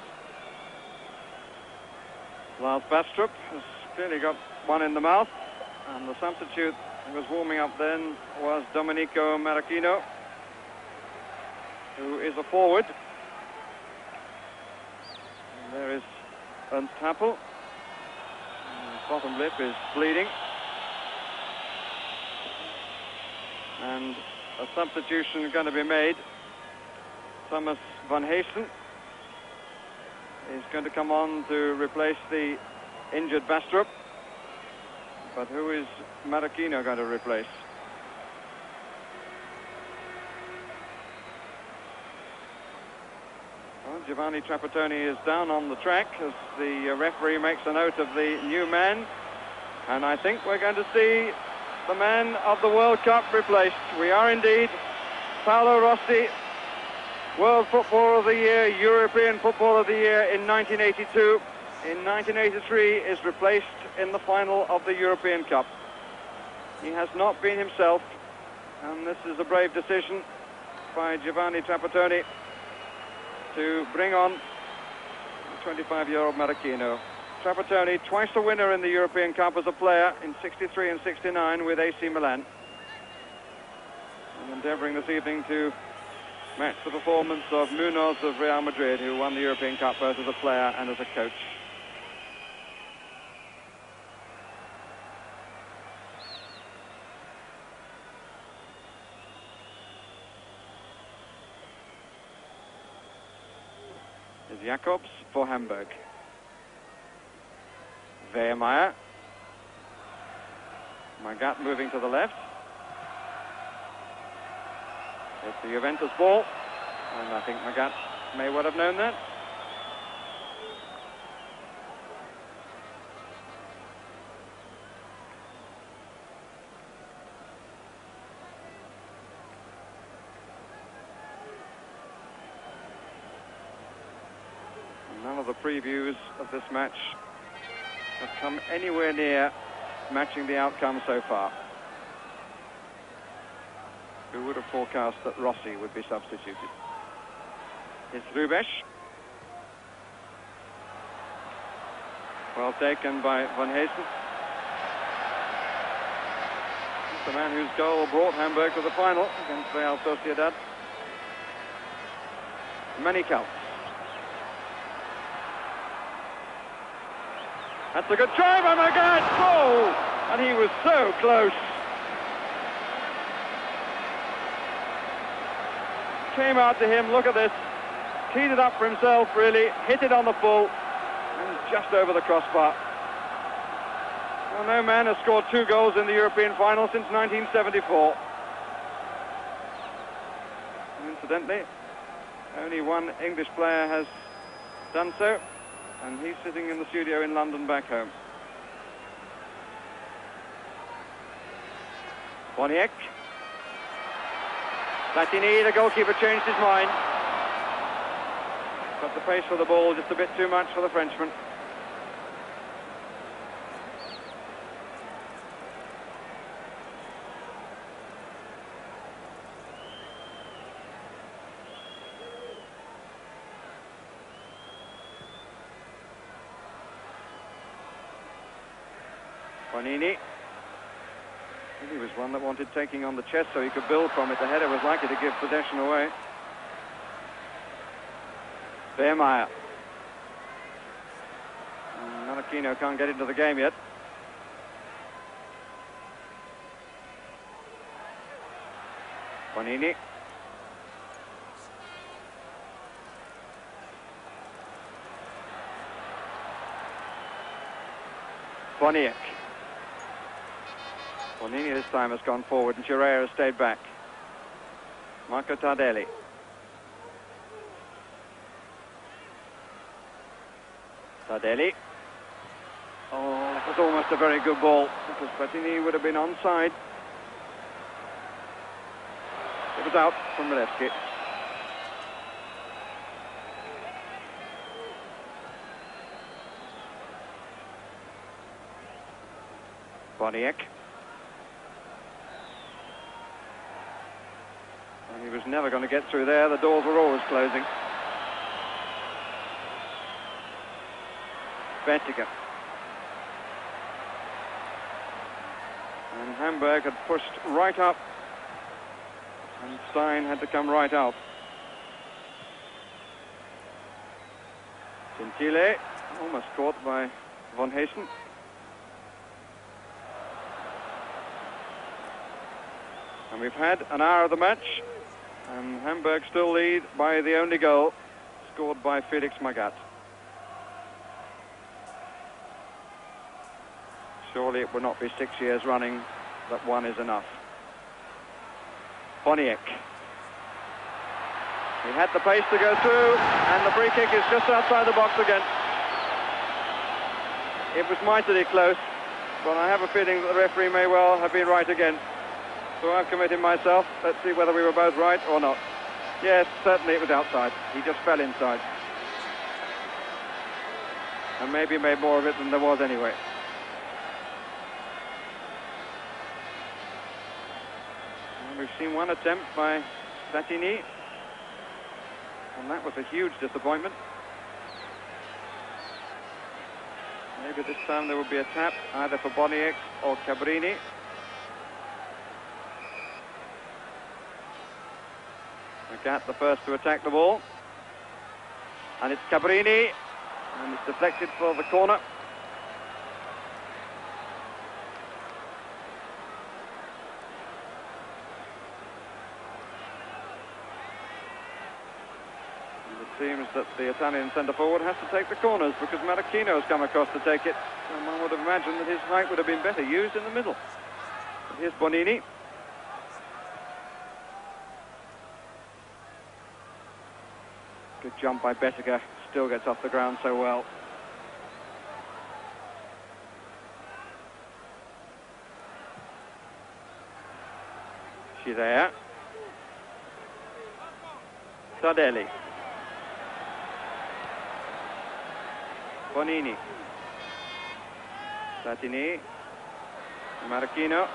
Lars Bastrup has clearly got one in the mouth, and the substitute who was warming up then was Domenico Marachino, who is a forward. And there is Ernst Happel. His bottom lip is bleeding. And a substitution is going to be made. Thomas van Heesen is going to come on to replace the injured Bastrup. But who is Marachino going to replace? Well, Giovanni Trapattoni is down on the track as the referee makes a note of the new man. And I think we're going to see the man of the World Cup replaced. We are indeed. Paolo Rossi, World Footballer of the Year, European Footballer of the Year in 1982. In 1983 is replaced in the final of the European Cup. He has not been himself, and this is a brave decision by Giovanni Trapattoni to bring on 25-year-old Marachino. Trapattoni, twice a winner in the European Cup as a player in 63 and 69 with AC Milan. And endeavouring this evening to match the performance of Munoz of Real Madrid, who won the European Cup both as a player and as a coach. Is Jacobs for Hamburg. Wehrmeier. Magath moving to the left. It's the Juventus ball, and I think Magath may well have known that. None of the previews of this match have come anywhere near matching the outcome so far. Who would have forecast that Rossi would be substituted? It's Rubesch. Well taken by Van Heesen. He's the man whose goal brought Hamburg to the final against Real Sociedad. Manical. That's a good try by Magath. Oh! And he was so close. Came out to him, look at this. Teed it up for himself, really. Hit it on the full. And just over the crossbar. Well, no man has scored 2 goals in the European final since 1974. And incidentally, only one English player has done so. And he's sitting in the studio in London back home. Boniek. Platini, the goalkeeper, changed his mind. Got the pace for the ball just a bit too much for the Frenchman. Bonini. He was one that wanted taking on the chest so he could build from it. The header was likely to give possession away. Vermeer. Marquinhos can't get into the game yet. Bonini. Boniek. Bonini this time has gone forward and Giroud has stayed back. Marco Tardelli. Tardelli. Oh, that was almost a very good ball because Platini would have been onside. It was out from Milewski. Boniek. And he was never going to get through there. The doors were always closing. Bettiger. And Hamburg had pushed right up. And Stein had to come right out. Gentile, almost caught by Van Heesen. And we've had an hour of the match, and Hamburg still lead by the only goal scored by Felix Magath. Surely it would not be 6 years running that one is enough. Boniek. He had the pace to go through, and the free kick is just outside the box again. It was mightily close, but I have a feeling that the referee may well have been right again. So I've committed myself. Let's see whether we were both right or not. Yes, certainly it was outside. He just fell inside. And maybe made more of it than there was anyway. And we've seen one attempt by Platini. And that was a huge disappointment. Maybe this time there will be a tap either for Boniek or Cabrini. Magath the first to attack the ball. And it's Cabrini. And it's deflected for the corner. And it seems that the Italian centre-forward has to take the corners because Marquinhos has come across to take it. And one would have imagined that his height would have been better used in the middle. Here's Bonini. Good jump by Bettiger. Still gets off the ground so well. There. Tardelli. Bonini. Platini. Marchino.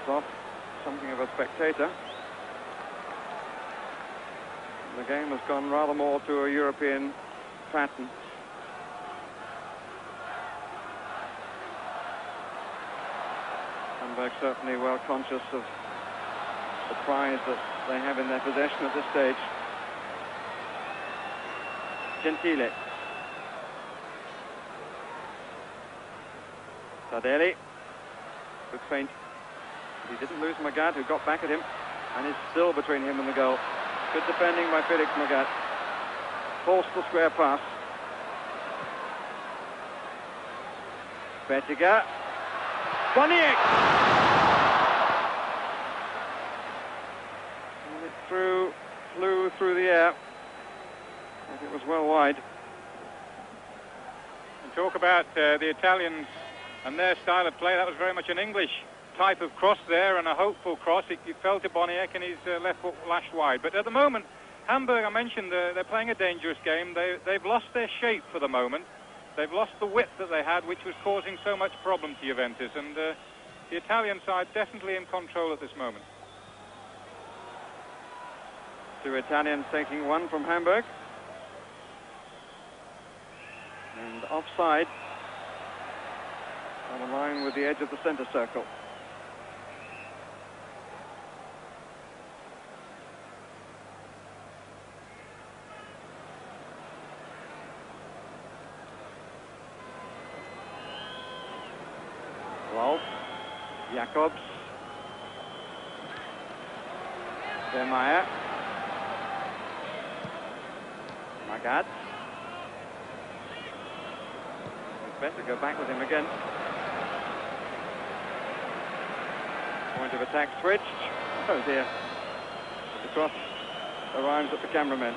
It's off something of a spectator. The game has gone rather more to a European pattern. Hamburg certainly well conscious of the prize that they have in their possession at this stage. Gentile. Tardelli. Good feint. He didn't lose Magath, who got back at him, and is still between him and the goal. Good defending by Felix Magath. Forced the square pass. Bettiger. Boniek! And it flew through the air. I think it was well wide. And talk about the Italians and their style of play. That was very much an English type of cross there, and a hopeful cross. It fell to Boniek, and his left foot lashed wide. But at the moment, Hamburg, I mentioned, they're playing a dangerous game. They've lost their shape for the moment. They've lost the width that they had, which was causing so much problem to Juventus. And the Italian side definitely in control at this moment. Two Italians taking one from Hamburg. And offside on a line with the edge of the centre circle. Wolf, Jacobs, Vermeer, Magath. Better go back with him again. Point of attack switched. Oh dear. The cross arrives at the cameraman.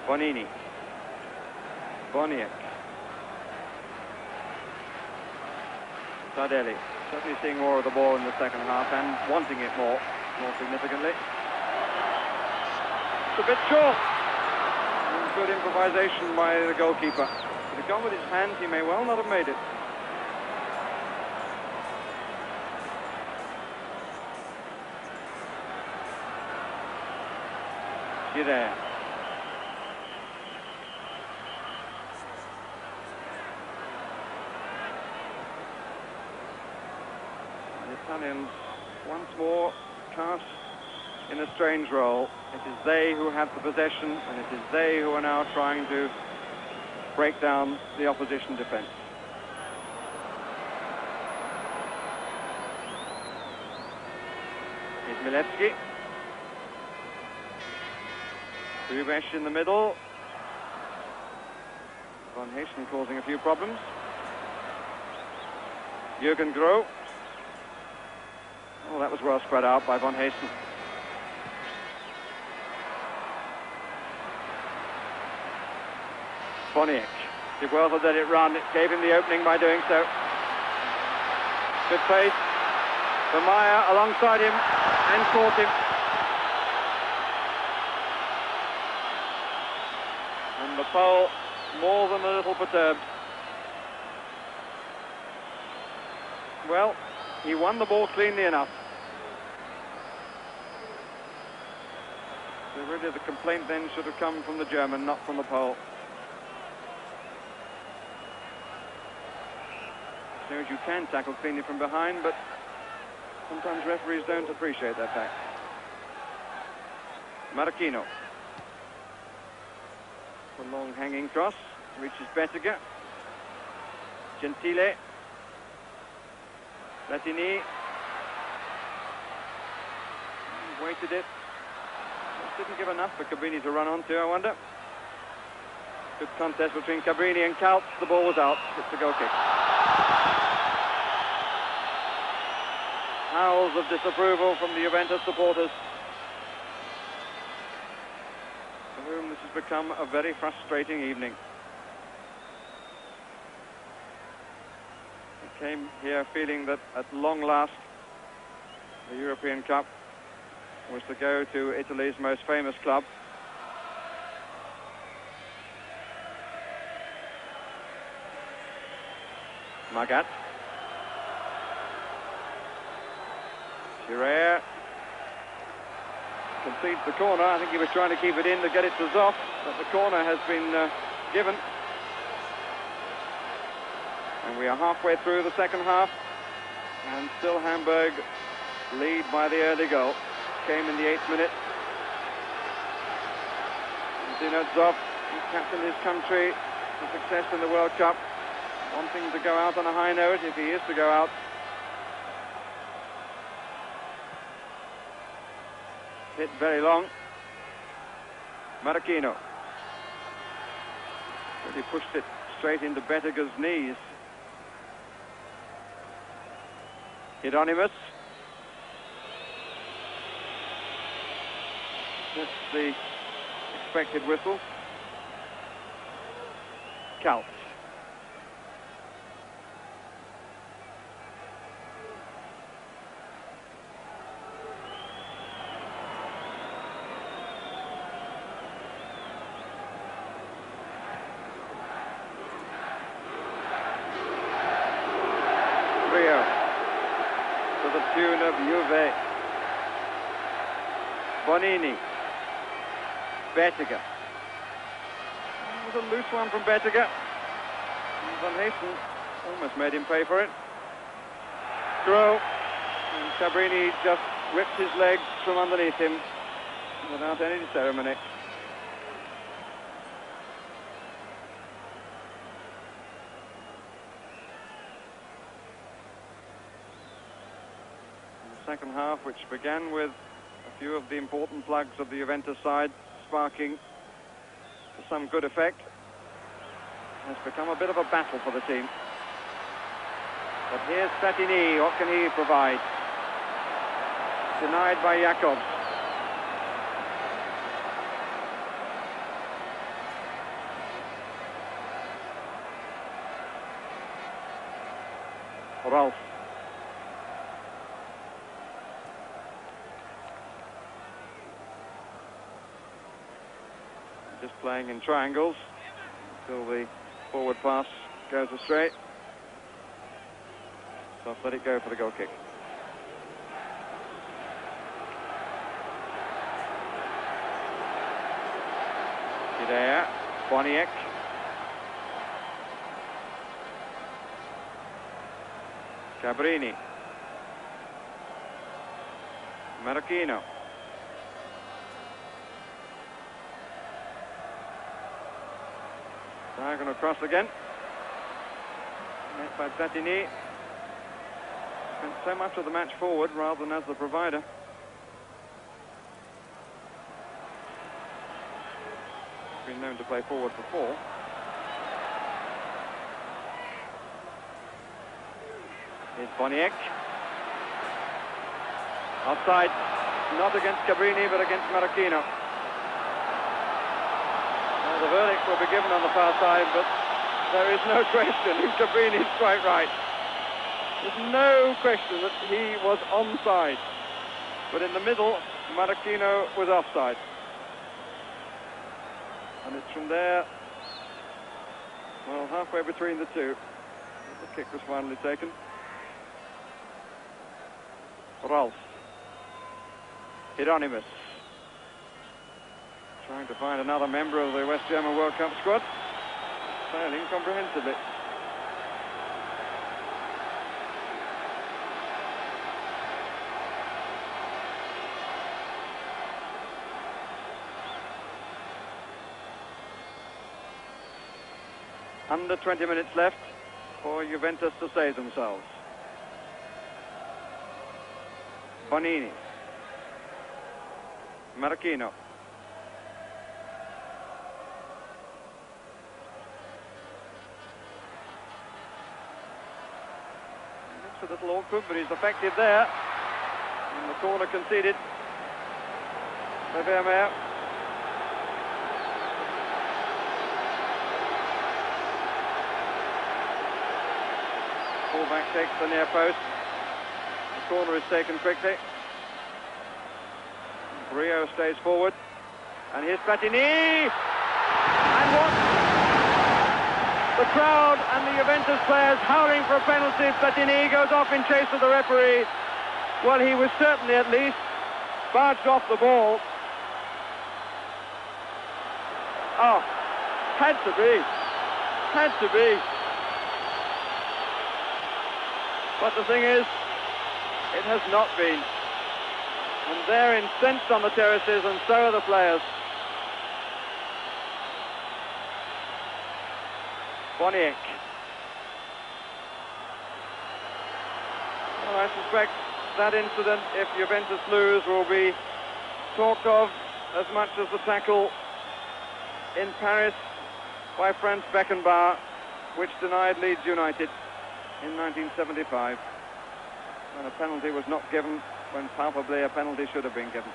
Bonini. Boniek. Tardelli. Certainly seeing more of the ball in the second half and wanting it more significantly. It's a bit short. Good improvisation by the goalkeeper. If he'd gone with his hands, he may well not have made it. There. The Italians once more cast in a strange role. It is they who have the possession, and it is they who are now trying to break down the opposition defence. Here's Milewski. Rubesch in the middle. Van Heesen causing a few problems. Jürgen Groh. Oh, that was well spread out by Van Heesen. Boniek did well to let it run. It gave him the opening by doing so. Good pace. Vermeer alongside him and caught him. And the pole more than a little perturbed. Well, he won the ball cleanly enough. So really the complaint then should have come from the German, not from the Pole. So as you can tackle cleanly from behind, but sometimes referees don't appreciate that fact. Marchino. A long hanging cross, reaches Bettiger. Gentile. Platini waited it. Just didn't give enough for Cabrini to run onto, I wonder. Good contest between Cabrini and Kaltz. The ball was out. It's a goal kick. Howls of disapproval from the Juventus supporters, for whom this has become a very frustrating evening. They came here feeling that at long last the European Cup was to go to Italy's most famous club. Magath. Giroud concedes the corner. I think he was trying to keep it in to get it to Zoff, but the corner has been given. And we are halfway through the second half, and still Hamburg lead by the early goal. Came in the 8th minute. Zinedine Zoff, who captained his country to success in the World Cup, wanting to go out on a high note, if he is to go out. Hit very long. Maracchino really pushed it straight into Bettiger's knees. Hieronymus. That's the expected whistle. Kaltz. To the tune of Juve. Bonini. Bettiger. It was a loose one from Bettiger. Van Haysen almost made him pay for it. Throw. And Cabrini just whipped his legs from underneath him without any ceremony. Second half, which began with a few of the important plugs of the Juventus side sparking to some good effect, has become a bit of a battle for the team. But here's Platini. What can he provide? Denied by Jakobs. Rolf. Just playing in triangles until the forward pass goes astray. So I'll let it go for the goal kick. There, Boniek. Cabrini. Maracchino. Diagonal across again. Met by Platini. Spent so much of the match forward rather than as the provider. Been known to play forward before. Here's Boniek. Offside, not against Cabrini but against Maracchino. Well, the verdict will be given on the far side, but there is no question. Cabrini is quite right. There's no question that he was onside. But in the middle, Maracchino was offside. And it's from there, well, halfway between the two, the kick was finally taken. Rolf. Hieronymus. Trying to find another member of the West German World Cup squad. Failing comprehensively. Under 20 minutes left for Juventus to save themselves. Bonini. Marachino. Looks a little awkward, but he's effective there. In the corner conceded. Vermeer. Fullback takes the near post. The corner is taken quickly. Rio stays forward. And here's Platini. And what? The crowd and the Juventus players howling for a penalty. Platini goes off in chase of the referee. Well, he was certainly at least barged off the ball. Oh, had to be. Had to be. But the thing is, it has not been. And they're incensed on the terraces, and so are the players. Boniek. Well, I suspect that incident, if Juventus lose, will be talked of as much as the tackle in Paris by Franz Beckenbauer, which denied Leeds United in 1975, when a penalty was not given, when palpably a penalty should have been given.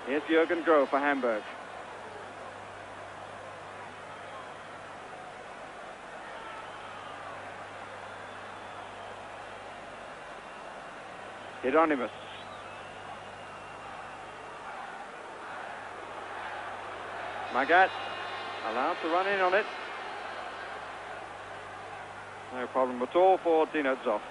Here's Jürgen Groh for Hamburg. Hieronymus. Magath allowed to run in on it. No problem at all for Dino Zoff.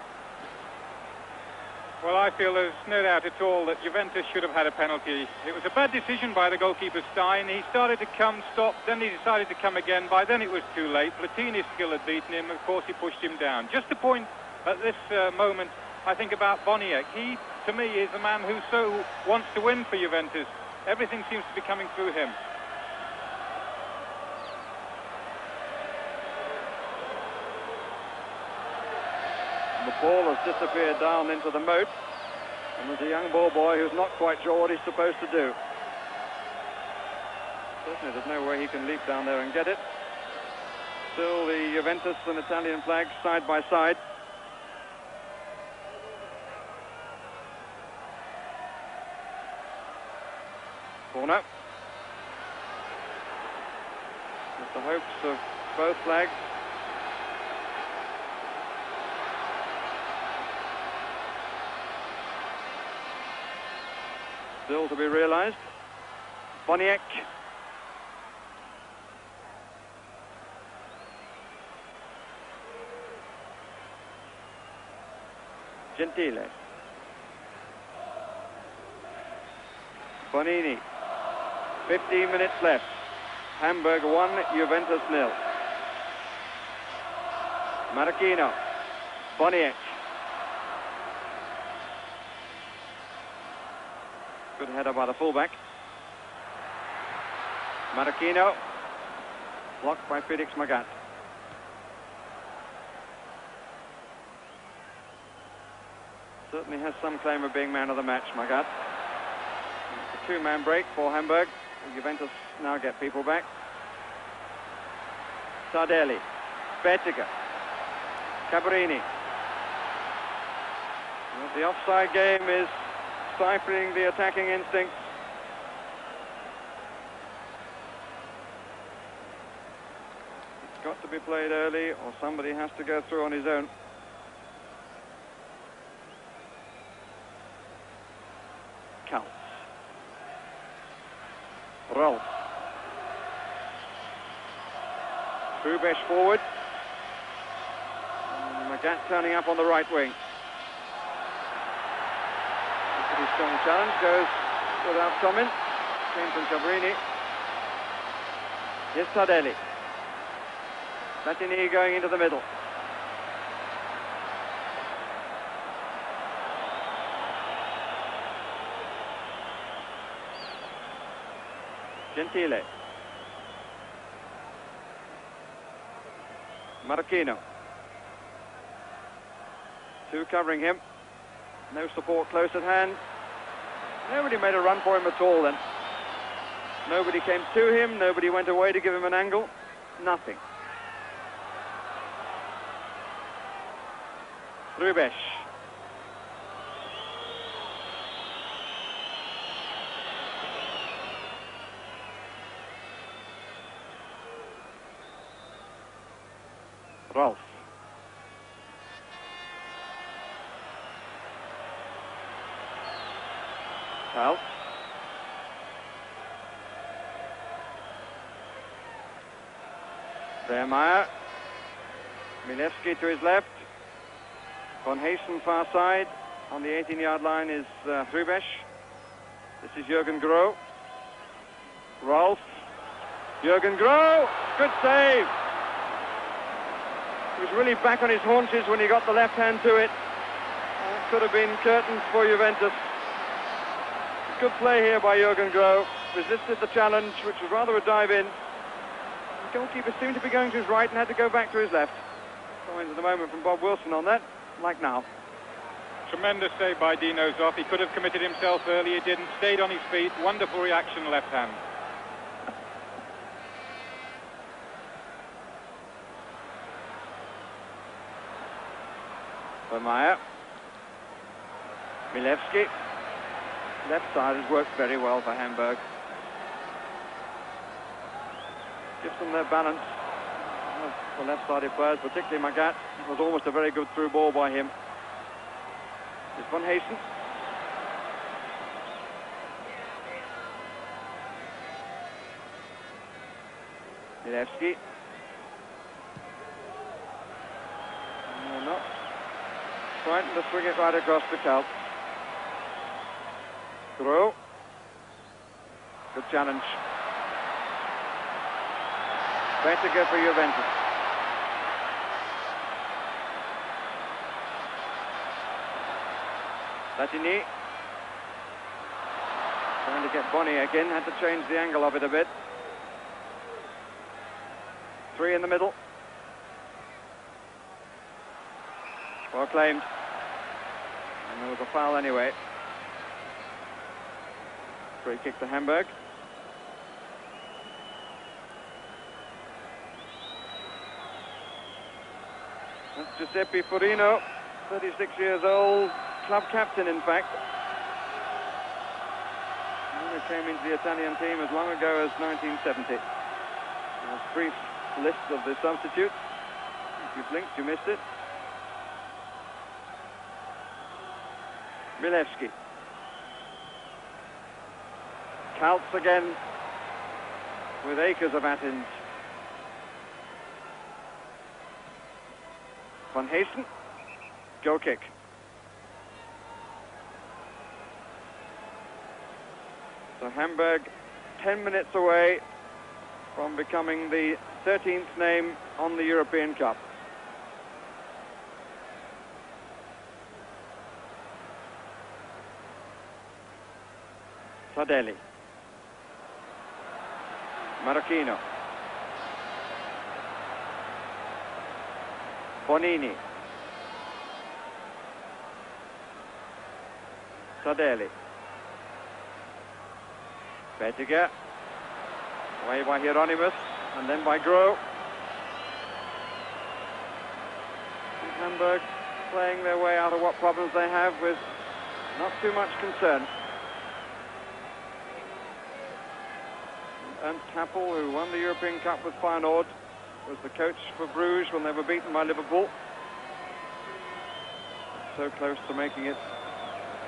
Well, I feel there's no doubt at all that Juventus should have had a penalty. It was a bad decision by the goalkeeper Stein. He started to come, stopped, then he decided to come again. By then it was too late. Platini's skill had beaten him. Of course, he pushed him down. Just a point at this moment, I think, about Boniek. He, to me, is the man who so wants to win for Juventus. Everything seems to be coming through him. The ball has disappeared down into the moat, and there's a young ball boy who's not quite sure what he's supposed to do. Certainly there's no way he can leap down there and get it. Still the Juventus and Italian flags side by side. Corner. With the hopes of both flags. Still to be realized. Boniek. Gentile. Bonini. 15 minutes left. Hamburg 1, Juventus 0. Marachino. Boniek. Good header by the fullback. Marachino. Blocked by Felix Magath. Certainly has some claim of being man of the match, Magath. It's a two-man break for Hamburg. Juventus now get people back. Tardelli. Bettiger. Cabrini. Well, the offside game is stifling the attacking instincts. It's got to be played early, or somebody has to go through on his own. Counts. Rolf. Hrubesch forward. Magath turning up on the right wing. Pretty strong challenge, goes without comment. Came from Cabrini. Here's Tardelli. Platini going into the middle. Gentile. Marachino. Two covering him. No support close at hand. Nobody made a run for him at all then. Nobody came to him. Nobody went away to give him an angle. Nothing. Rubesh. Rolf. Well. Vermeer. Milewski to his left. Von Haysen far side. On the 18-yard line is Rubesh. This is Jürgen Groh. Rolf. Jürgen Groh. Good save. He was really back on his haunches when he got the left hand to it. That could have been curtains for Juventus. Good play here by Jürgen Groh. Resisted the challenge, which was rather a dive in. The goalkeeper seemed to be going to his right and had to go back to his left. Signs at the moment from Bob Wilson on that, like now. Tremendous save by Dino Zoff. He could have committed himself early. He didn't. Stayed on his feet. Wonderful reaction, left hand. Vermeer. Milewski. Left side has worked very well for Hamburg. Gives them their balance. The left-sided players, particularly Magath. It was almost a very good through ball by him. It's Von Haysen. Milewski. No. Trying to swing it right across the Celts. Groh. Good challenge. Better go for Juventus. Latini. Trying to get Bonnie again. Had to change the angle of it a bit. Three in the middle. Well claimed. And there was a foul anyway. Free kick to Hamburg. That's Giuseppe Furino, 36 years old, club captain in fact. He came into the Italian team as long ago as 1970. A brief list of the substitutes. If you blinked, you missed it. Milewski. Celts again with acres of Athens. Von Haysen, goal kick. So Hamburg 10 minutes away from becoming the 13th name on the European Cup. Tardelli. Marocchino. Bonini. Tardelli. Bettiger. Away by Hieronymus and then by Groh. And Hamburg playing their way out of what problems they have with not too much concern. Ernst Happel, who won the European Cup with Feyenoord, was the coach for Bruges when they were beaten by Liverpool. So close to making it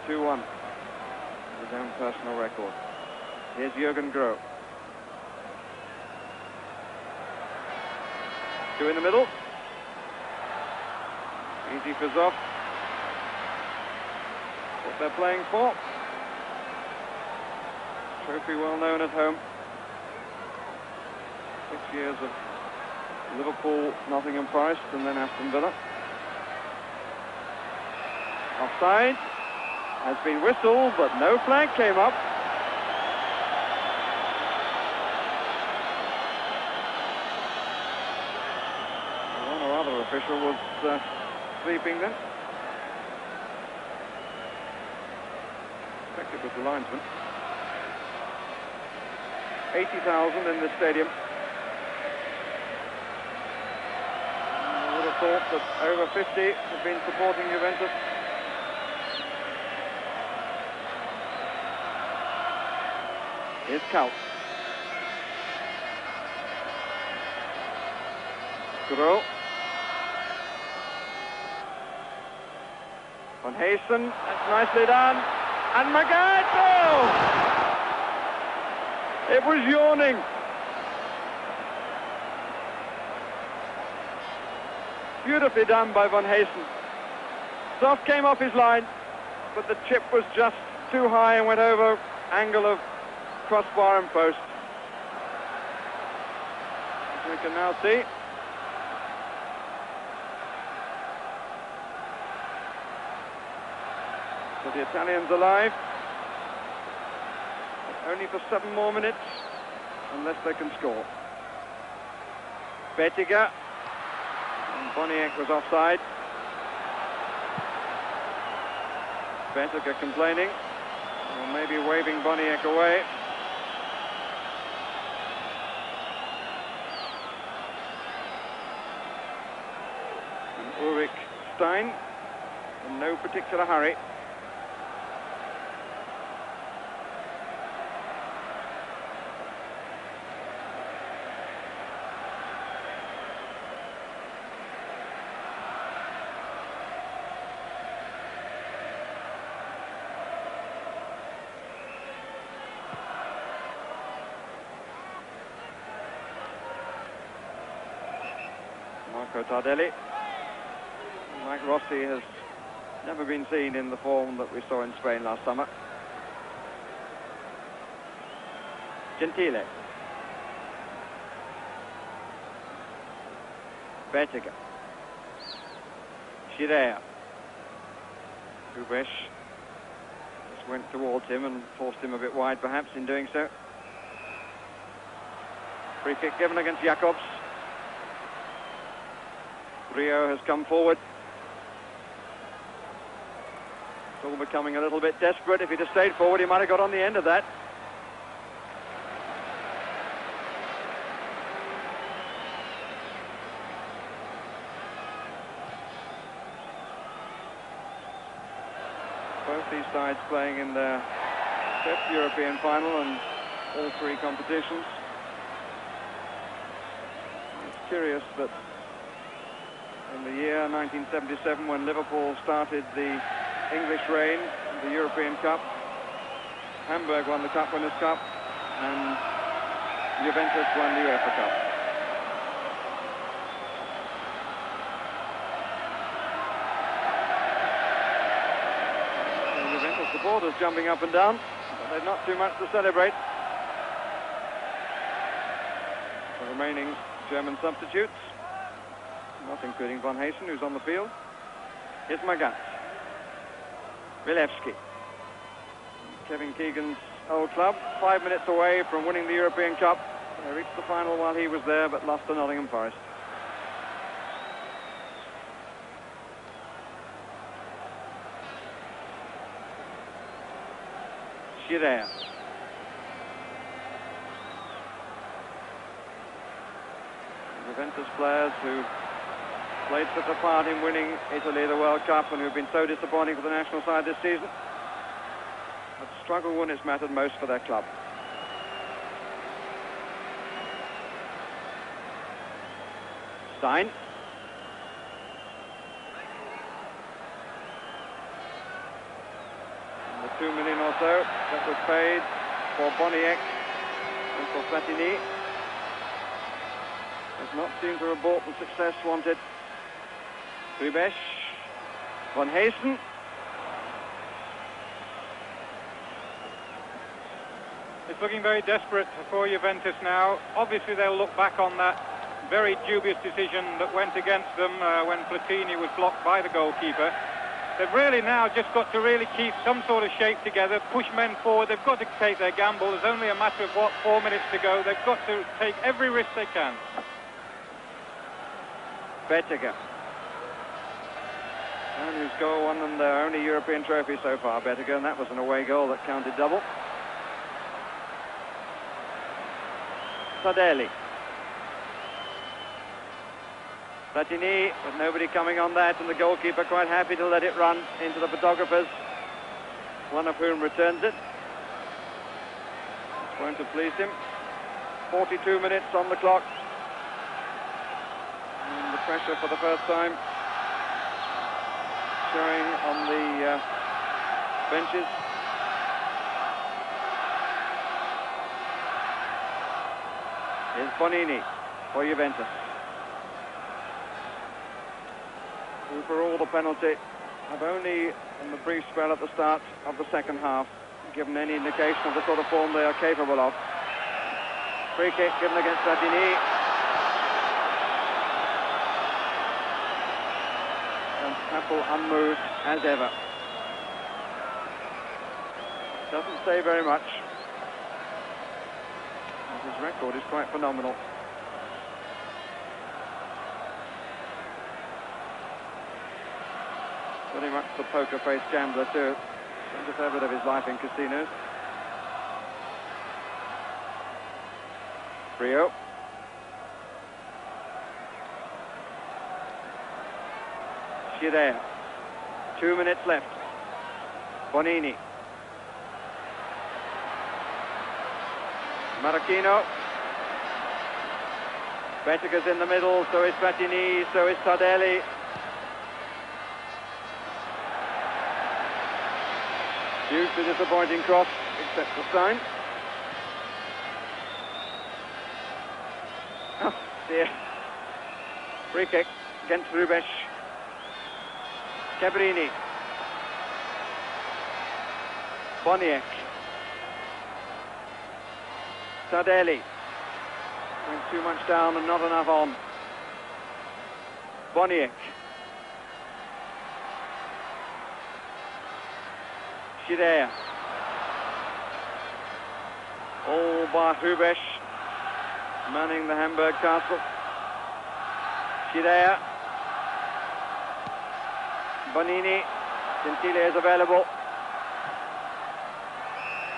2-1. His own personal record. Here's Jürgen Groh. Two in the middle. Easy for Zoff. What they're playing for. Trophy well known at home. 6 years of Liverpool, Nottingham Forest, and then Aston Villa. Offside. Has been whistled, but no flag came up. One or other official was sleeping then. with the linesman. 80,000 in this stadium. I would have thought that over 50 have been supporting Juventus. Here's Kaltz. Gro. Van Heesen, that's nicely done. And Magath! Oh! It was yawning. Beautifully done by Van Heesen. Soft came off his line, but the chip was just too high and went over angle of crossbar and post. As we can now see. So the Italians alive. But only for 7 more minutes, unless they can score. Bettiger. And Boniek was offside. Bettiger complaining. Or maybe waving Boniek away. And Ulrich Stein in no particular hurry. Marco Tardelli. Like Rossi has never been seen in the form that we saw in Spain last summer. Gentile. Bettiger. Scirea. Rubesch just went towards him and forced him a bit wide perhaps in doing so. Free kick given against Jacobs. Rio has come forward. It's all becoming a little bit desperate. If he'd have stayed forward, he might have got on the end of that. Both these sides playing in their 5th European final and all 3 competitions. It's curious that in the year 1977, when Liverpool started the English reign, the European Cup, Hamburg won the Cup Winners' Cup, and Juventus won the UEFA Cup. And Juventus supporters jumping up and down, but they've not too much to celebrate. The remaining German substitutes, not including Van Heesen, who's on the field. Here's Magath. Milewski. Kevin Keegan's old club, 5 minutes away from winning the European Cup. They reached the final while he was there, but lost to Nottingham Forest. Scirea. Juventus players who played such a part in winning Italy the World Cup and who've been so disappointing for the national side this season, have struggled when it's mattered most for their club. Stein. And the 2 million or so that was paid for Boniek and for Platini does not seem to have brought the success wanted. Rubesch, Van Heesen. It's looking very desperate for Juventus now. Obviously they'll look back on that very dubious decision that went against them when Platini was blocked by the goalkeeper. They've really now just got to really keep some sort of shape together, push men forward. They've got to take their gamble. There's only a matter of, 4 minutes to go. They've got to take every risk they can. Bettiger. And whose goal won them their only European trophy so far, Bettiger, and that was an away goal that counted double. Tardelli. Platini, but nobody coming on that, and the goalkeeper quite happy to let it run into the photographers, one of whom returns it. It's going to please him. 42 minutes on the clock. And the pressure for the first time showing on the benches. Here's Bonini for Juventus, who for all the penalty have only, in the brief spell at the start of the second half, given any indication of the sort of form they are capable of. Free kick given against Platini. And Happel unmoved as ever. Doesn't say very much. And his record is quite phenomenal. Very much the poker-faced gambler too. Spent a fair bit of his life in casinos. Rio. Schirea. 2 minutes left. Bonini. Maracchino. Bettiger's in the middle, so is Platini, so is Tardelli. Hugely disappointing cross, except for Stein. Oh dear. Free kick against Rubeš. Cabrini. Boniek. Tardelli. Went too much down and not enough on. Boniek. Schirea. All by Rubeš, manning the Hamburg castle. Schirea. Bonini. Gentile is available.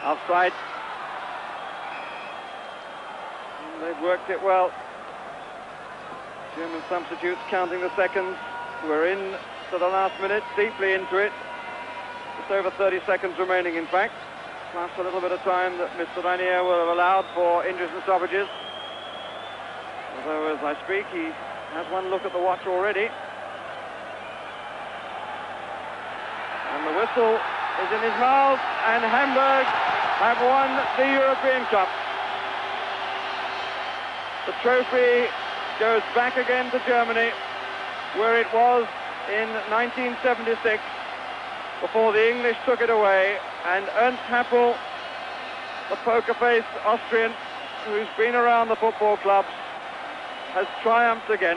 Offside. And they've worked it well. German substitutes counting the seconds. We're in to the last minute, deeply into it. Just over 30 seconds remaining, in fact. Plus a little bit of time that Mr. Ranier will have allowed for injuries and stoppages. Although, as I speak, he has one look at the watch already. And the whistle is in his mouth, and Hamburg have won the European Cup. The trophy goes back again to Germany, where it was in 1976, before the English took it away, and Ernst Happel, the poker-faced Austrian, who's been around the football clubs, has triumphed again.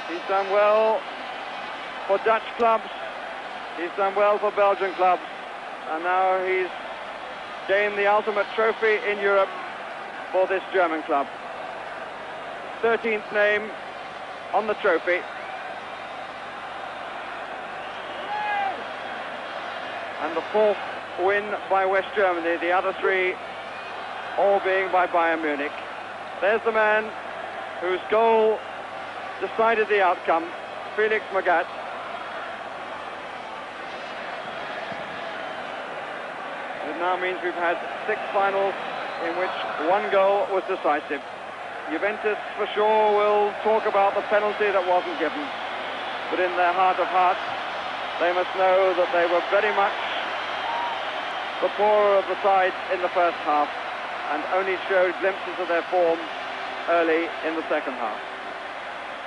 He's done well for Dutch clubs, he's done well for Belgian clubs, and now he's gained the ultimate trophy in Europe for this German club. 13th name on the trophy. And the 4th win by West Germany, the other 3 all being by Bayern Munich. There's the man whose goal decided the outcome, Felix Magath. It now means we've had 6 finals in which 1 goal was decisive. Juventus for sure will talk about the penalty that wasn't given, but in their heart of hearts they must know that they were very much the poorer of the side in the first half and only showed glimpses of their form early in the second half.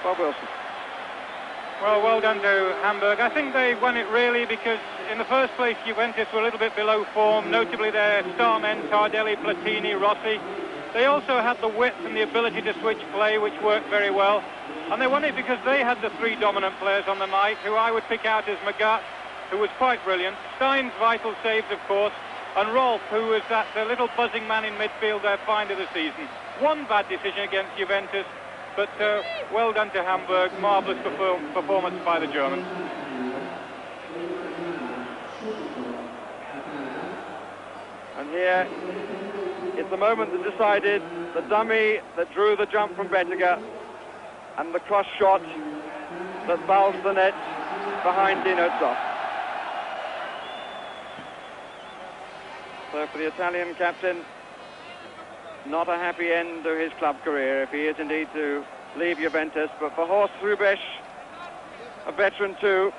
Bob Wilson. Well done to Hamburg. I think they won it really because in the first place Juventus were a little bit below form, notably their star men Tardelli, Platini, Rossi. They also had the width and the ability to switch play, which worked very well. And they won it because they had the 3 dominant players on the night, who I would pick out as Magath, who was quite brilliant, Stein's vital saves, of course, and Rolf, who was that little buzzing man in midfield, their find of the season. One bad decision against Juventus, But well done to Hamburg. Marvellous performance by the Germans. And here is the moment that decided, the dummy that drew the jump from Bettiger and the cross shot that bowls the net behind Dino Zoff. So for the Italian captain, not a happy end to his club career if he is indeed to leave Juventus. But for Horst Hrubesch, a veteran too,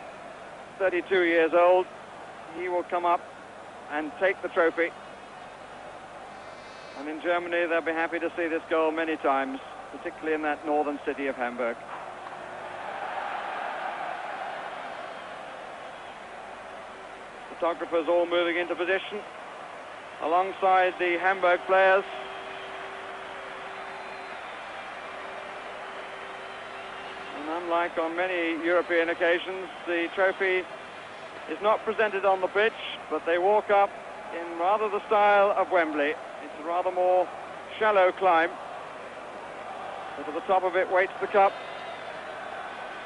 32 years old, he will come up and take the trophy. And in Germany, they'll be happy to see this goal many times, particularly in that northern city of Hamburg. Photographers all moving into position alongside the Hamburg players. And unlike on many European occasions, the trophy is not presented on the pitch, but they walk up in rather the style of Wembley. It's a rather more shallow climb, but at the top of it waits the cup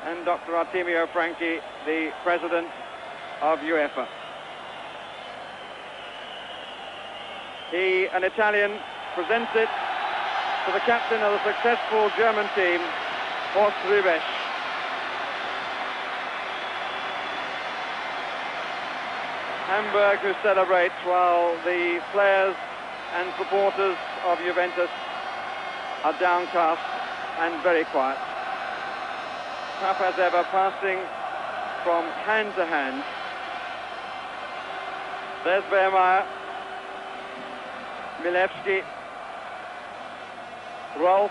and Dr. Artemio Franchi, the president of UEFA. He, an Italian, presents it to the captain of the successful German team, Horst Hrubesch. Hamburg who celebrates while the players and supporters of Juventus are downcast and very quiet. Tough as ever, passing from hand to hand. There's Wehrmeyer, Milewski, Rolf,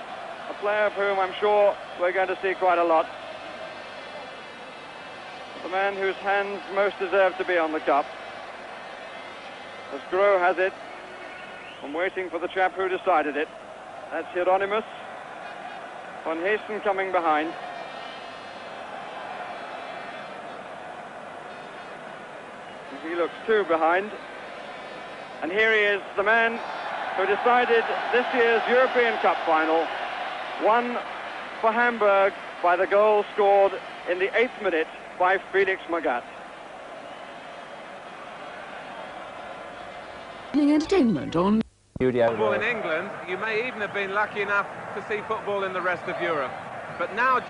a player of whom I'm sure we're going to see quite a lot. The man whose hands most deserve to be on the cup. As Gros has it, I'm waiting for the chap who decided it. That's Hieronymus. Von Heesen coming behind. He looks two behind. And here he is, the man who decided this year's European Cup final. Won for Hamburg by the goal scored in the 8th minute by Felix Magath. Entertainment on football in England. You may even have been lucky enough to see football in the rest of Europe, but now